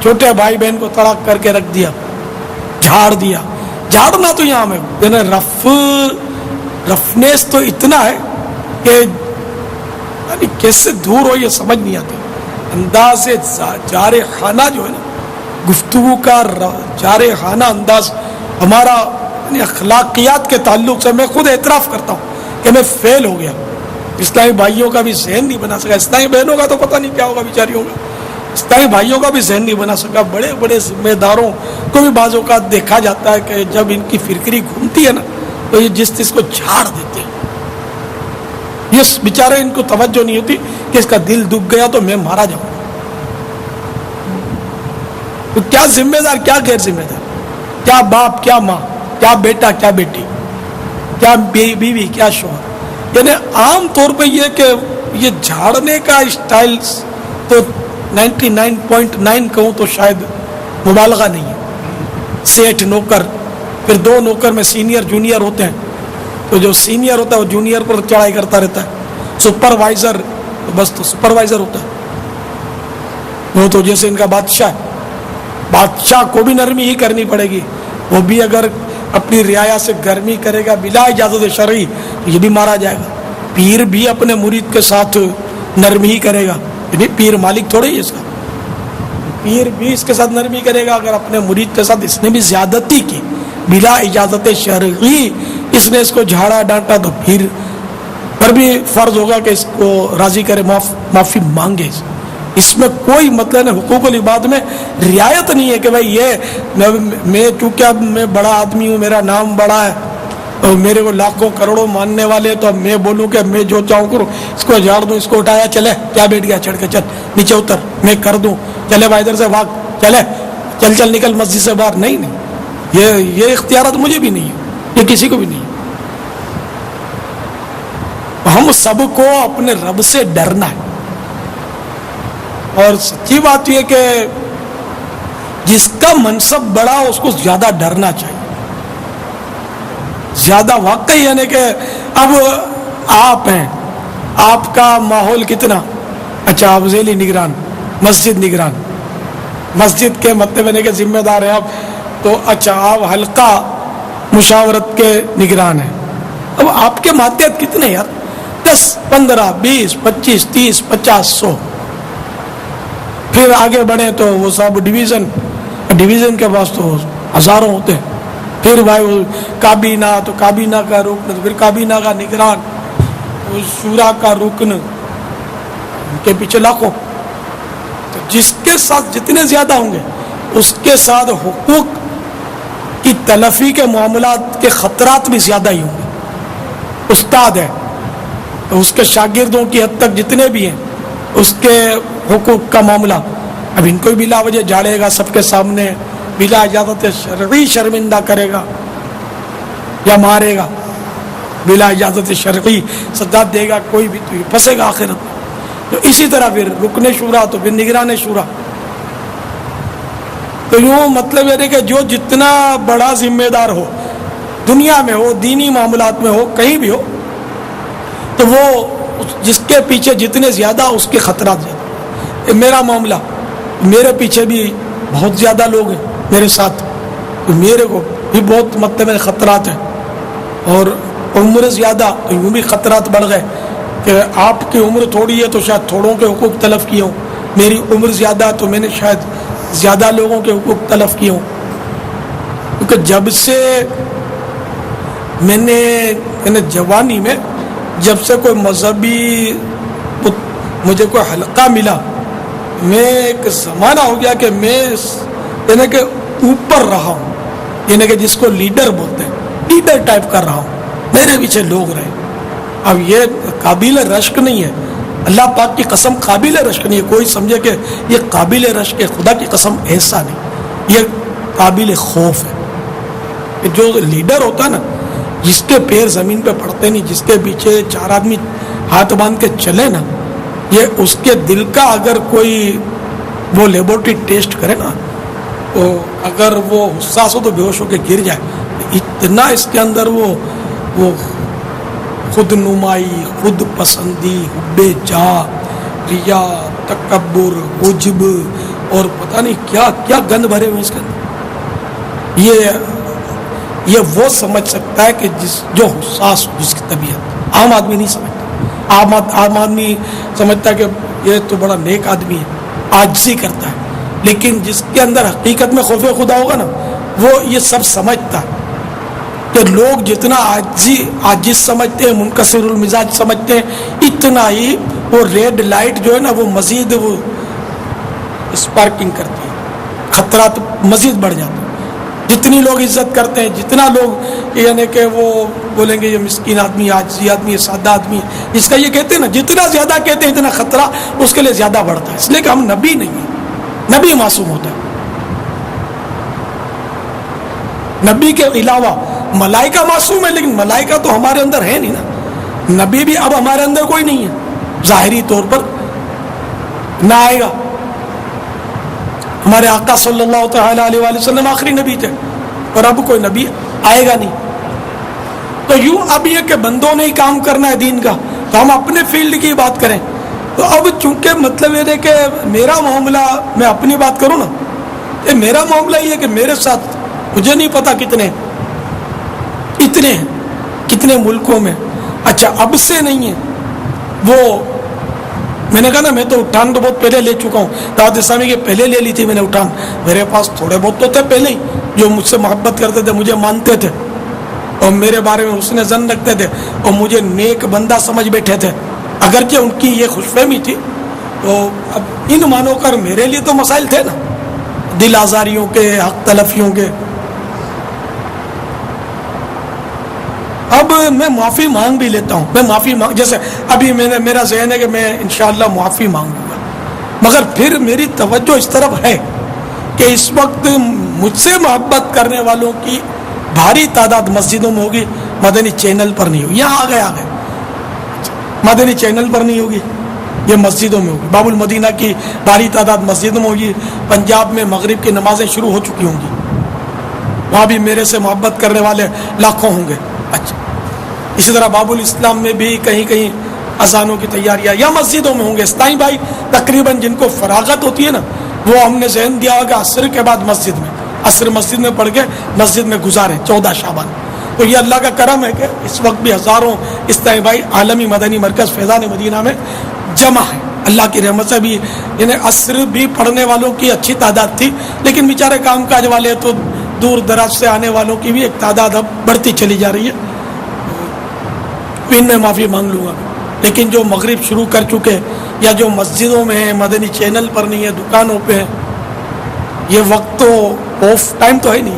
چھوٹے بھائی بہن کو طلاق کر کے رکھ دیا، جھاڑ دیا. جھاڑنا تو یہاں میں رفنیس تو اتنا ہے کہ یعنی کیسے دور ہو یہ سمجھ نہیں آتی. انداز جارے خانہ جو ہے نا، گفتگو کا جارے خانہ انداز ہمارا یعنی اخلاقیات کے تعلق سے میں خود اعتراف کرتا ہوں کہ میں فیل ہو گیا. اسلامی بھائیوں کا بھی ذہن نہیں بنا سکا، اسلامی بہنوں کا تو پتہ نہیں کیا ہوگا بیچاریوں کا، اسلامی بھائیوں کا بھی ذہن نہیں بنا سکا. بڑے بڑے ذمہ داروں کو بھی بعض اوقات دیکھا جاتا ہے کہ جب ان کی فرکری گھومتی ہے نا تو یہ جس چیز کو جھاڑ دیتے ہیں. یہ بیچارے ان کو توجہ نہیں ہوتی کہ اس کا دل دکھ گیا تو میں مارا جاؤں. تو کیا ذمہ دار، کیا غیر ذمہ دار، کیا باپ، کیا ماں، کیا بیٹا، کیا بیٹی، کیا بیوی، کیا شوہر. یعنی عام طور پہ یہ کہ یہ جھاڑنے کا اسٹائل تو 99.9 کہوں تو شاید مبالغہ نہیں ہے. سیٹھ نوکر، پھر دو نوکر میں سینئر جونیئر ہوتے ہیں، تو جو سینئر ہوتا ہے وہ جونیئر پر چڑھائی کرتا رہتا ہے. سپروائزر بس تو سپروائزر ہوتا ہے، وہ تو جیسے ان کا بادشاہ ہے. بادشاہ کو بھی نرمی ہی کرنی پڑے گی. وہ بھی اگر اپنی رعایا سے گرمی کرے گا بلا اجازت شرعی تو یہ بھی مارا جائے گا. پیر بھی اپنے مرید کے ساتھ نرمی ہی کرے گا، یعنی پیر مالک تھوڑے ہی اس کا. پیر بھی اس کے ساتھ نرمی کرے گا. اگر اپنے مرید کے ساتھ اس نے بھی زیادتی کی بلا اجازت شرعی، اس نے اس کو جھاڑا ڈانٹا، تو پیر پر بھی فرض ہوگا کہ اس کو راضی کرے، معافی مانگے. اس میں کوئی مطلب نہیں. حقوق العباد میں رعایت نہیں ہے کہ بھائی یہ میں چونکہ اب میں بڑا آدمی ہوں، میرا نام بڑا ہے اور میرے کو لاکھوں کروڑوں ماننے والے، تو اب میں بولوں کہ میں جو چاہوں کروں، اس کو جھاڑ دوں، اس کو اٹھایا، چلے کیا بیٹھ گیا، چڑھ کے چل نیچے اتر، میں کر دوں، چلے بھائی ادھر سے بھاگ، چلے چل نکل مسجد سے باہر. نہیں نہیں، یہ اختیارات مجھے بھی نہیں ہے، یہ کسی کو بھی نہیں ہے. ہم سب کو اپنے رب سے ڈرنا ہے. اور سچی بات یہ کہ جس کا منصب بڑا اس کو زیادہ ڈرنا چاہیے، زیادہ. واقعی یعنی کہ اب آپ ہیں، آپ کا ماحول کتنا اچھا، آپ ذیلی نگران، مسجد نگران، مسجد کے مطلب یعنی کہ ذمہ دار ہیں آپ، تو اچھا آپ حلقہ مشاورت کے نگران ہیں. اب آپ کے ماتحت کتنے یار، 10 15 20 25 30 50 100. پھر آگے بڑھیں تو وہ سب ڈویژن کے پاس تو ہزاروں ہوتے ہیں. پھر بھائی وہ کابینہ، تو کابینہ کا رکن، پھر کابینہ کا نگران، شورا کا رکن، ان کے پیچھے لاکھوں. تو جس کے ساتھ جتنے زیادہ ہوں گے اس کے ساتھ حقوق کی تلفی کے معاملات کے خطرات بھی زیادہ ہی ہوں گے. استاد ہے تو اس کے شاگردوں کی حد تک جتنے بھی ہیں اس کے حقوق کا معاملہ، اب ان کو بلا وجہ جھاڑے گا سب کے سامنے، بلا اجازت شرعی شرمندہ کرے گا یا مارے گا. بلا اجازت شرعی سجاد دے گا کوئی بھی تو یہ پھنسے گا آخرت میں. تو اسی طرح پھر رکن شورا تو پھر نگران شورا. تو یوں مطلب یہ ہے کہ جو جتنا بڑا ذمہ دار ہو دنیا میں ہو دینی معاملات میں ہو کہیں بھی ہو تو وہ جس کے پیچھے جتنے زیادہ اس کے خطرات زیادہ. میرا معاملہ میرے پیچھے بھی بہت زیادہ لوگ ہیں میرے ساتھ تو میرے کو بھی بہت مطلب میرے خطرات ہیں. اور عمر زیادہ تو یوں بھی خطرات بڑھ گئے کہ آپ کی عمر تھوڑی ہے تو شاید تھوڑوں کے حقوق تلف کیے ہوں. میری عمر زیادہ تو میں نے شاید زیادہ لوگوں کے حقوق تلف کیے ہوں. کیونکہ جب سے میں نے جوانی میں جب سے کوئی مذہبی مجھے کوئی حلقہ ملا میں ایک زمانہ ہو گیا کہ میں یعنی کہ اوپر رہا ہوں. یعنی کہ جس کو لیڈر بولتے ہیں لیڈر ٹائپ کر رہا ہوں. میرے پیچھے لوگ رہے. اب یہ قابل رشک نہیں ہے. اللہ پاک کی قسم قابل رشک نہیں ہے. کوئی سمجھے کہ یہ قابل رشک ہے خدا کی قسم ایسا نہیں. یہ قابل خوف ہے کہ جو لیڈر ہوتا ہے نا جس کے پیر زمین پہ پڑتے نہیں جس کے پیچھے چار آدمی ہاتھ باندھ کے چلے نا یہ اس کے دل کا اگر کوئی وہ لیبورٹری ٹیسٹ کرے نا تو اگر وہ حساس ہو تو بے ہوش ہو کے گر جائے. اتنا اس کے اندر وہ خود نمائی خود پسندی حب جاہ ریا تکبر عجب اور پتہ نہیں کیا کیا گند بھرے ہوئے اس کے اندر. یہ وہ سمجھ سکتا ہے کہ جو حساس ہو جس کی طبیعت. عام آدمی نہیں سمجھتا. عام آدمی سمجھتا ہے کہ یہ تو بڑا نیک آدمی ہے عاجزی کرتا ہے. لیکن جس کے اندر حقیقت میں خوف خدا ہوگا نا وہ یہ سب سمجھتا ہے کہ لوگ جتنا عاجز سمجھتے ہیں منکسر المزاج سمجھتے ہیں اتنا ہی وہ ریڈ لائٹ جو ہے نا وہ مزید وہ اسپارکنگ کرتی ہے. خطرات مزید بڑھ جاتے ہیں. جتنی لوگ عزت کرتے ہیں جتنا لوگ یعنی کہ وہ بولیں گے یہ مسکین آدمی عاجزی آدمی سادہ آدمی جس کا یہ کہتے ہیں نا جتنا زیادہ کہتے ہیں اتنا خطرہ اس کے لیے زیادہ بڑھتا ہے. اس لیے کہ ہم نبی نہیں ہیں. نبی معصوم ہوتا ہے. نبی کے علاوہ ملائکہ معصوم ہے لیکن ملائکہ تو ہمارے اندر ہے نہیں نا. نبی بھی اب ہمارے اندر کوئی نہیں ہے ظاہری طور پر نہ آئے گا. ہمارے آقا صلی اللہ تعالی علیہ وآلہ وسلم آخری نبی تھے اور اب کوئی نبی آئے گا نہیں. تو یوں اب یہ کہ بندوں نے ہی کام کرنا ہے دین کا تو ہم اپنے فیلڈ کی بات کریں. تو اب چونکہ مطلب یہ ہے کہ میرا معاملہ میں اپنی بات کروں نا یہ میرا معاملہ یہ ہے کہ میرے ساتھ مجھے نہیں پتا اتنے ہیں کتنے ملکوں میں. اچھا اب سے نہیں ہے وہ میں نے کہا نا میں تو اٹھان تو بہت پہلے لے چکا ہوں. دعوت اسلامی کے پہلے لے لی تھی میں نے اٹھان. میرے پاس تھوڑے بہت تو تھے پہلے ہی جو مجھ سے محبت کرتے تھے مجھے مانتے تھے اور میرے بارے میں حسن ظن رکھتے تھے اور مجھے نیک بندہ سمجھ بیٹھے تھے. اگرچہ ان کی یہ خوش فہمی تھی تو اب ان مانو کر میرے لیے تو مسائل تھے نا دل آزاریوں کے حق تلفیوں کے. اب میں معافی مانگ بھی لیتا ہوں. میں معافی جیسے ابھی میرا ذہن ہے کہ میں انشاءاللہ معافی مانگوں گا مگر پھر میری توجہ اس طرف ہے کہ اس وقت مجھ سے محبت کرنے والوں کی بھاری تعداد مسجدوں میں ہوگی. مدنی چینل پر نہیں ہوگی. یہاں آ گئے مدنی چینل پر نہیں ہوگی یہ مسجدوں میں ہوگی. باب المدینہ کی بھاری تعداد مسجدوں میں ہوگی. پنجاب میں مغرب کی نمازیں شروع ہو چکی ہوں گی. وہاں بھی میرے سے محبت کرنے والے لاکھوں ہوں گے. اچھا اسی طرح باب الاسلام میں بھی کہیں کہیں اذانوں کی تیاریاں یا مسجدوں میں ہوں گے. استائی بھائی تقریباً جن کو فراغت ہوتی ہے نا وہ ہم نے ذہن دیا ہوگا عصر کے بعد مسجد میں عصر مسجد میں پڑھ کے مسجد میں گزارے 14 شعبان. تو یہ اللہ کا کرم ہے کہ اس وقت بھی ہزاروں استائی بھائی عالمی مدنی مرکز فیضان مدینہ میں جمع ہے. اللہ کی رحمت سے بھی یعنی عصر بھی پڑھنے والوں کی اچھی تعداد تھی لیکن بیچارے کام کاج والے تو دور دراز سے آنے والوں کی بھی ایک تعداد اب بڑھتی چلی جا رہی ہے. ان میں معافی مانگ لوں گا. لیکن جو مغرب شروع کر چکے یا جو مسجدوں میں ہیں مدنی چینل پر نہیں ہے دکانوں پہ ہیں یہ وقت تو آف ٹائم تو ہے نہیں.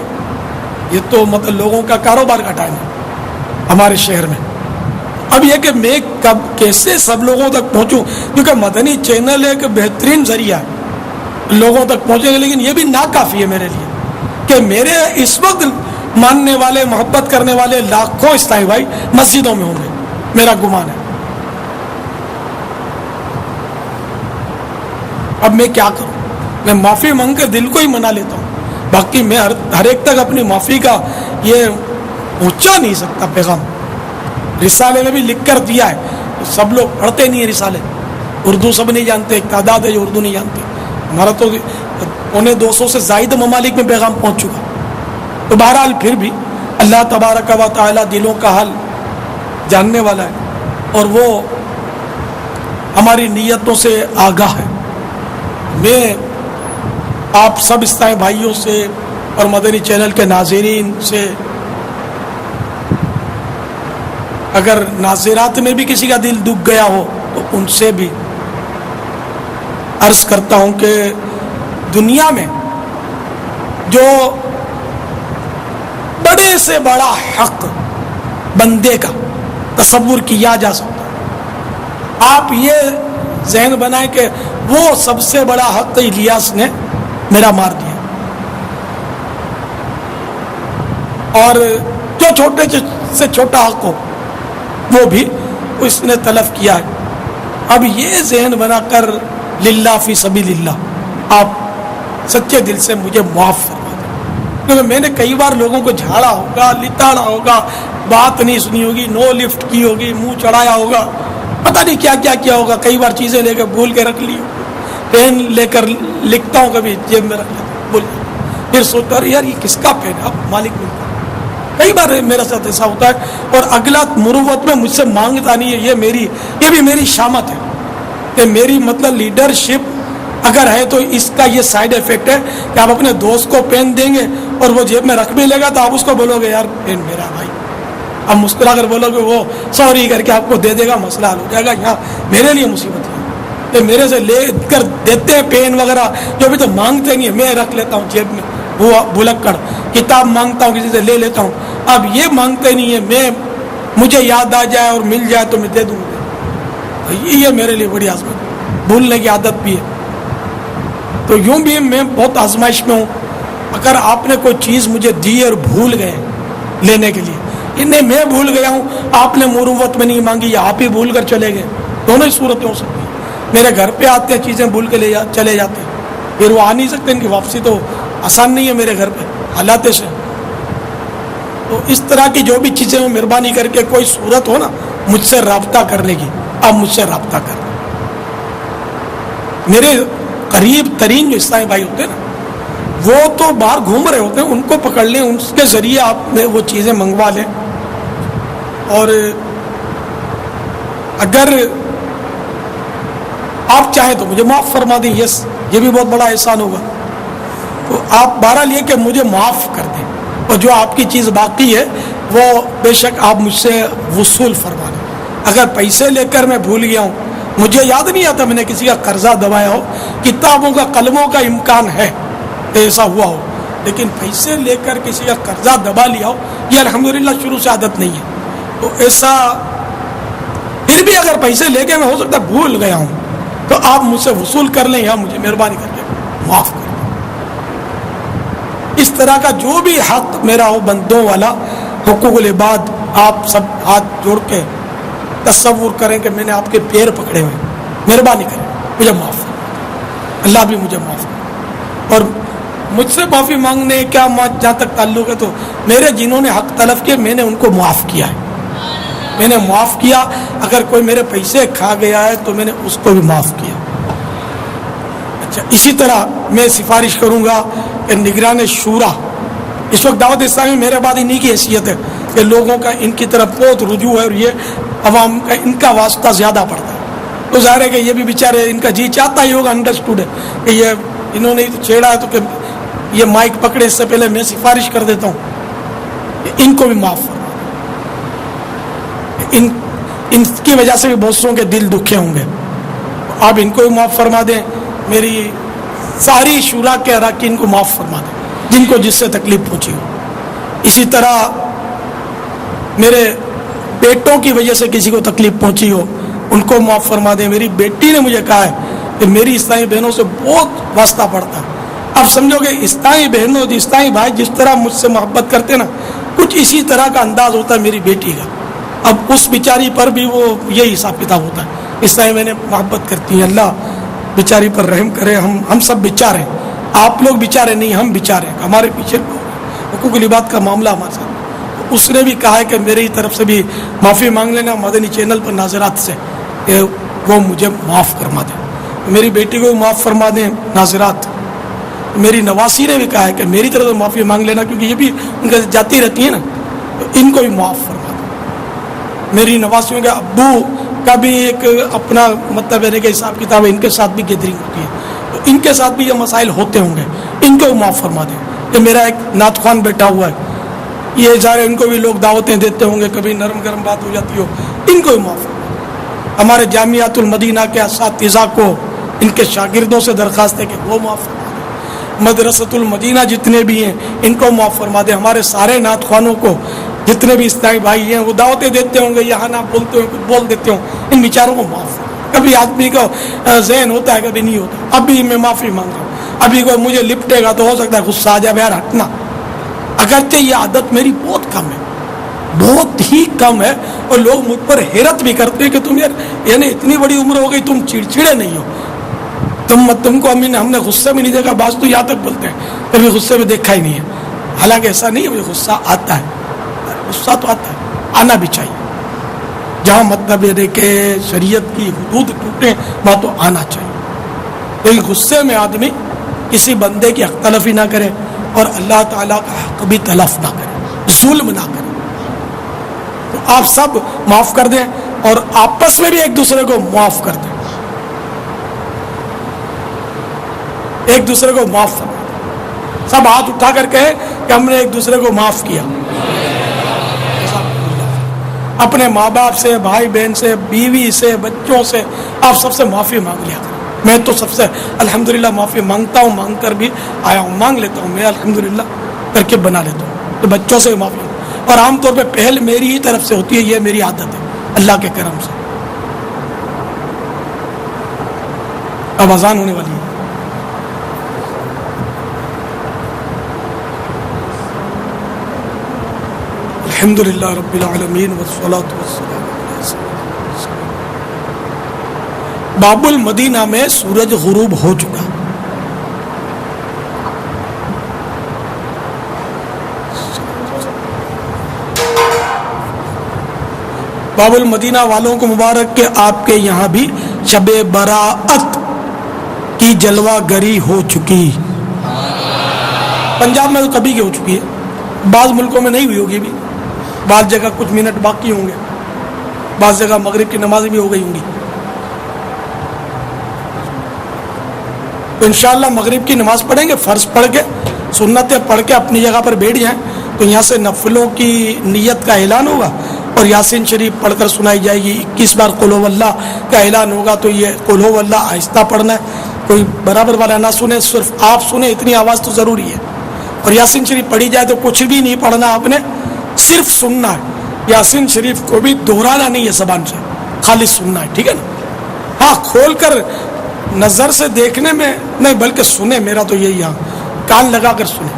یہ تو مطلب لوگوں کا کاروبار کا ٹائم ہے ہمارے شہر میں. اب یہ کہ میں کب کیسے سب لوگوں تک پہنچوں کیونکہ مدنی چینل ایک بہترین ذریعہ ہے لوگوں تک پہنچے گا لیکن یہ بھی ناکافی ہے میرے لیے کہ میرے اس وقت ماننے والے محبت کرنے والے لاکھوں اسلامی بھائی مسجدوں میں ہوں گے، میرا گمان ہے۔ اب میں کیا کروں؟ میں معافی مانگ کے دل کو ہی منا لیتا ہوں، باقی میں ہر ایک تک اپنی معافی کا یہ پہنچا نہیں سکتا پیغام۔ رسالے میں بھی لکھ کر دیا ہے، سب لوگ پڑھتے نہیں ہیں رسالے، اردو سب نہیں جانتے، ایک تعداد ہے جو اردو نہیں جانتے۔ ہمارا تو 250 سے زائد ممالک میں پیغام پہنچ چکا۔ تو بہرحال پھر بھی اللہ تبارک و تعالی دلوں کا حال جاننے والا ہے اور وہ ہماری نیتوں سے آگاہ ہے۔ میں آپ سب اسلامی بھائیوں سے اور مدنی چینل کے ناظرین سے، اگر ناظرات میں بھی کسی کا دل دکھ گیا ہو تو ان سے بھی عرض کرتا ہوں کہ دنیا میں جو بڑے سے بڑا حق بندے کا تصور کیا جا سکتا، آپ یہ ذہن بنائیں کہ وہ سب سے بڑا حق الیاس نے میرا مار دیا، اور جو چھوٹے سے چھوٹا حق ہو وہ بھی اس نے تلف کیا ہے۔ اب یہ ذہن بنا کر للہ فی سبیل اللہ آپ سچے دل سے مجھے معاف فرما دیں، کیونکہ میں نے کئی بار لوگوں کو جھاڑا ہوگا، لتاڑا ہوگا، بات نہیں سنی ہوگی، نو لفٹ کی ہوگی، منہ چڑھایا ہوگا، پتہ نہیں کیا کیا کیا ہوگا، کئی بار چیزیں لے کے بھول کے رکھ لی، پین لے کر لکھتا ہوں کبھی جیب میں رکھ لیتا ہوں، بھول پھر سوچتا ہوں یار یہ کس کا پین ہے، اب مالک ملتا ہے۔ کئی بار میرے ساتھ ایسا ہوتا ہے، اور اگلا مروت میں مجھ سے مانگتا نہیں ہے، یہ بھی میری شامت ہے کہ میری مطلب لیڈرشپ اگر ہے تو اس کا یہ سائیڈ ایفیکٹ ہے کہ آپ اپنے دوست کو پین دیں گے اور وہ جیب میں رکھ بھی لے گا تو آپ اس کو بولو گے یار پین میرا بھائی، اب مسکرا کر بولو گے وہ سوری کر کے آپ کو دے دے گا، مسئلہ حل ہو جائے گا۔ یہاں میرے لیے مصیبت ہے کہ میرے سے لے کر دیتے ہیں پین وغیرہ جو بھی تو مانگتے نہیں ہے، میں رکھ لیتا ہوں جیب میں، وہ بھلک کر کتاب مانگتا ہوں کسی سے لے لیتا ہوں، اب یہ مانگتے نہیں ہے، مجھے یاد آ جائے اور مل جائے تو میں دے دوں گا، یہ میرے لیے بڑی آزمائش، بھولنے کی عادت بھی ہے۔ تو یوں بھی میں بہت آزمائش میں ہوں، اگر آپ نے کوئی چیز مجھے دی اور بھول گئے لینے کے لیے، انہیں میں بھول گیا ہوں، آپ نے مروت میں نہیں مانگی یا آپ ہی بھول کر چلے گئے، دونوں ہی صورتیں ہو سکتی ہیں۔ میرے گھر پہ آتے ہیں چیزیں بھول کے چلے جاتے ہیں، پھر وہ آ نہیں سکتے، ان کی واپسی تو آسان نہیں ہے میرے گھر پہ حالات سے۔ تو اس طرح کی جو بھی چیزیں ہوں مہربانی کر کے کوئی صورت ہو نا مجھ سے رابطہ کرنے کی، آپ مجھ سے رابطہ کر لیں۔ میرے قریب ترین جو اسلامی بھائی ہوتے ہیں نا وہ تو باہر گھوم رہے ہوتے ہیں، ان کو پکڑ لیں، ان کے ذریعے آپ نے وہ چیزیں منگوا لیں، اور اگر آپ چاہیں تو مجھے معاف فرما دیں، یس یہ بھی بہت بڑا احسان ہوگا۔ تو آپ بہرحال یہ کہ مجھے معاف کر دیں، اور جو آپ کی چیز باقی ہے وہ بے شک آپ مجھ سے وصول فرما دیں۔ اگر پیسے لے کر میں بھول گیا ہوں، مجھے یاد نہیں آتا میں نے کسی کا قرضہ دبایا ہو، کتابوں کا قلموں کا امکان ہے ایسا ہوا ہو، لیکن پیسے لے کر کسی کا قرضہ دبا لیا ہو یہ الحمدللہ شروع سے عادت نہیں ہے۔ تو ایسا پھر بھی اگر پیسے لے کے میں ہو سکتا بھول گیا ہوں تو آپ مجھ سے وصول کر لیں یا مجھے مہربانی کر کے معاف کر دیں۔ اس طرح کا جو بھی حق میرا ہو بندوں والا، حقوق العباد، آپ سب ہاتھ جوڑ کے تصور کریں کہ میں نے آپ کے پیر پکڑے ہوئے، مہربانی کریں مجھے معاف کریں، اللہ بھی مجھے معاف کریں۔ اور مجھ سے معافی مانگنے کیا جہاں تک تعلق ہے تو میرے جنہوں نے حق تلف کیے میں نے ان کو معاف کیا ہے، میں نے معاف کیا۔ اگر کوئی میرے پیسے کھا گیا ہے تو میں نے اس کو بھی معاف کیا۔ اچھا، اسی طرح میں سفارش کروں گا کہ نگران شورا، اس وقت دعوت اسلامی میرے بعد انہی کی حیثیت ہے کہ لوگوں کا ان کی طرف بہت رجوع ہے اور یہ عوام کا ان کا واسطہ زیادہ پڑتا ہے، تو ظاہر ہے کہ یہ بھی بیچارے ان کا جی چاہتا ہی ہوگا، انڈرسٹوڈ ہے کہ یہ انہوں نے چھیڑا ہے تو کہ یہ مائک پکڑے اس سے پہلے میں سفارش کر دیتا ہوں کہ ان کو بھی معاف فرما، ان کی وجہ سے بھی بہت سوں کے دل دکھے ہوں گے، آپ ان کو بھی معاف فرما دیں، میری ساری شورا کے اراکین کو معاف فرما دیں جن کو جس سے تکلیف پہنچی ہو۔ اسی طرح میرے بیٹوں کی وجہ سے کسی کو تکلیف پہنچی ہو ان کو معاف فرما دیں۔ میری بیٹی نے مجھے کہا ہے کہ میری اسلامی بہنوں سے بہت واسطہ پڑتا ہے، اب سمجھو کہ اسلامی بہنوں اسلامی بھائی جس طرح مجھ سے محبت کرتے نا، کچھ اسی طرح کا انداز ہوتا ہے میری بیٹی کا. اب اس بیچاری پر بھی وہ یہی حساب کتاب ہوتا ہے. اسلامی میں نے محبت کرتی ہیں، اللہ بیچاری پر رحم کرے. ہم سب بیچارے ہیں، آپ لوگ بیچارے نہیں، ہم بیچارے ہیں. ہمارے پیچھے حقوق العباد کا معاملہ ہمارے ساتھ. اس نے بھی کہا ہے کہ میری طرف سے بھی معافی مانگ لینا مدنی چینل پر ناظرات سے، کہ وہ مجھے معاف فرما دیں. میری بیٹی کو معاف فرما دیں ناظرات. میری نواسی نے بھی کہا ہے کہ میری طرف سے معافی مانگ لینا، کیونکہ یہ بھی ان کے جاتی رہتی ہیں نا، تو ان کو بھی معاف فرما دیں. میری نواسیوں کے ابو کا بھی ایک اپنا مطلب ہے کہ حساب کتاب ہے، ان کے ساتھ بھی گیدرنگ ہوتی ہے، تو ان کے ساتھ بھی یہ مسائل ہوتے ہوں گے، ان کو بھی معاف فرما دیں. کہ میرا ایک نعت خوان بیٹھا ہوا ہے، یہ سارے ان کو بھی لوگ دعوتیں دیتے ہوں گے، کبھی نرم گرم بات ہو جاتی ہو، ان کو بھی معاف. ہمارے جامعۃ المدینہ کے اساتذہ کو ان کے شاگردوں سے درخواست ہے کہ وہ معاف فرما دیں. مدرسۃ المدینہ جتنے بھی ہیں ان کو معاف فرما دیں. ہمارے سارے نعت خوانوں کو جتنے بھی اسلامی بھائی ہیں وہ دعوتیں دیتے ہوں گے، یہاں نہ بولتے ہوں، کچھ بول دیتے ہوں، ان بیچاروں کو معاف. کبھی آدمی کا ذہن ہوتا ہے، کبھی نہیں ہوتا. ابھی میں معافی مانگ رہا ہوں، ابھی کوئی مجھے لپٹے گا تو ہو سکتا ہے غصہ آ جائے، یار ہٹنا. اگرچہ یہ عادت میری بہت کم ہے، بہت ہی کم ہے، اور لوگ مجھ پر حیرت بھی کرتے ہیں کہ تم یار یعنی اتنی بڑی عمر ہو گئی تم چڑچڑے نہیں ہو. تم کو ہم نے غصے میں نہیں دیکھا. بعض تو یہاں تک بولتے ہیں کبھی غصے میں دیکھا ہی نہیں ہے. حالانکہ ایسا نہیں ہے، مجھے غصہ آتا ہے، غصہ تو آتا ہے، آنا بھی چاہیے. جہاں مطلب یہ کہ شریعت کی حدود ٹوٹے وہاں تو آنا چاہیے. لیکن غصے میں آدمی کسی بندے کی حق تلفی نہ کرے اور اللہ تعالیٰ کا حق بھی تلف نہ کرے، ظلم نہ کرے. تو آپ سب معاف کر دیں اور آپس میں بھی ایک دوسرے کو معاف کر دیں، ایک دوسرے کو معاف کریں. سب ہاتھ اٹھا کر کہیں کہ ہم نے ایک دوسرے کو معاف کیا. اپنے ماں باپ سے، بھائی بہن سے، بیوی سے، بچوں سے آپ سب سے معافی مانگ لیا کریں. میں تو سب سے الحمدللہ معافی مانگتا ہوں، مانگ کر بھی آیا ہوں، مانگ لیتا ہوں. میں الحمدللہ ترکیب بنا لیتا ہوں تو بچوں سے معافی، اور عام طور پہ پہل میری ہی طرف سے ہوتی ہے. یہ میری عادت ہے اللہ کے کرم سے. اب اذان ہونے والی ہے. الحمدللہ رب العالمین والصلاة والسلام علی سیدنا. باب المدینہ میں سورج غروب ہو چکا. باب المدینہ والوں کو مبارک کہ آپ کے یہاں بھی شب براءت کی جلوہ گری ہو چکی. پنجاب میں تو کبھی کی ہو چکی ہے، بعض ملکوں میں نہیں ہوئی ہوگی بھی، بعض جگہ کچھ منٹ باقی ہوں گے، بعض جگہ مغرب کی نماز بھی ہو گئی ہوں گی. تو انشاءاللہ مغرب کی نماز پڑھیں گے، فرض پڑھ کے سنتیں پڑھ کے اپنی جگہ پر بیٹھ جائیں. تو یہاں سے نفلوں کی نیت کا اعلان ہوگا اور یاسین شریف پڑھ کر سنائی جائے گی. 21 بار قل هو اللہ کا اعلان ہوگا. تو یہ قل هو اللہ آہستہ پڑھنا ہے، کوئی برابر والا نہ سنے، صرف آپ سنیں، اتنی آواز تو ضروری ہے. اور یاسین شریف پڑھی جائے تو کچھ بھی نہیں پڑھنا آپ نے، صرف سننا ہے. یاسین شریف کو بھی دہرانا نہیں ہے زبان سے، خالی سننا ہے، ٹھیک ہے نا. ہاں کھول کر نظر سے دیکھنے میں نہیں، بلکہ سنیں. میرا تو یہی، یہاں کان لگا کر سنیں.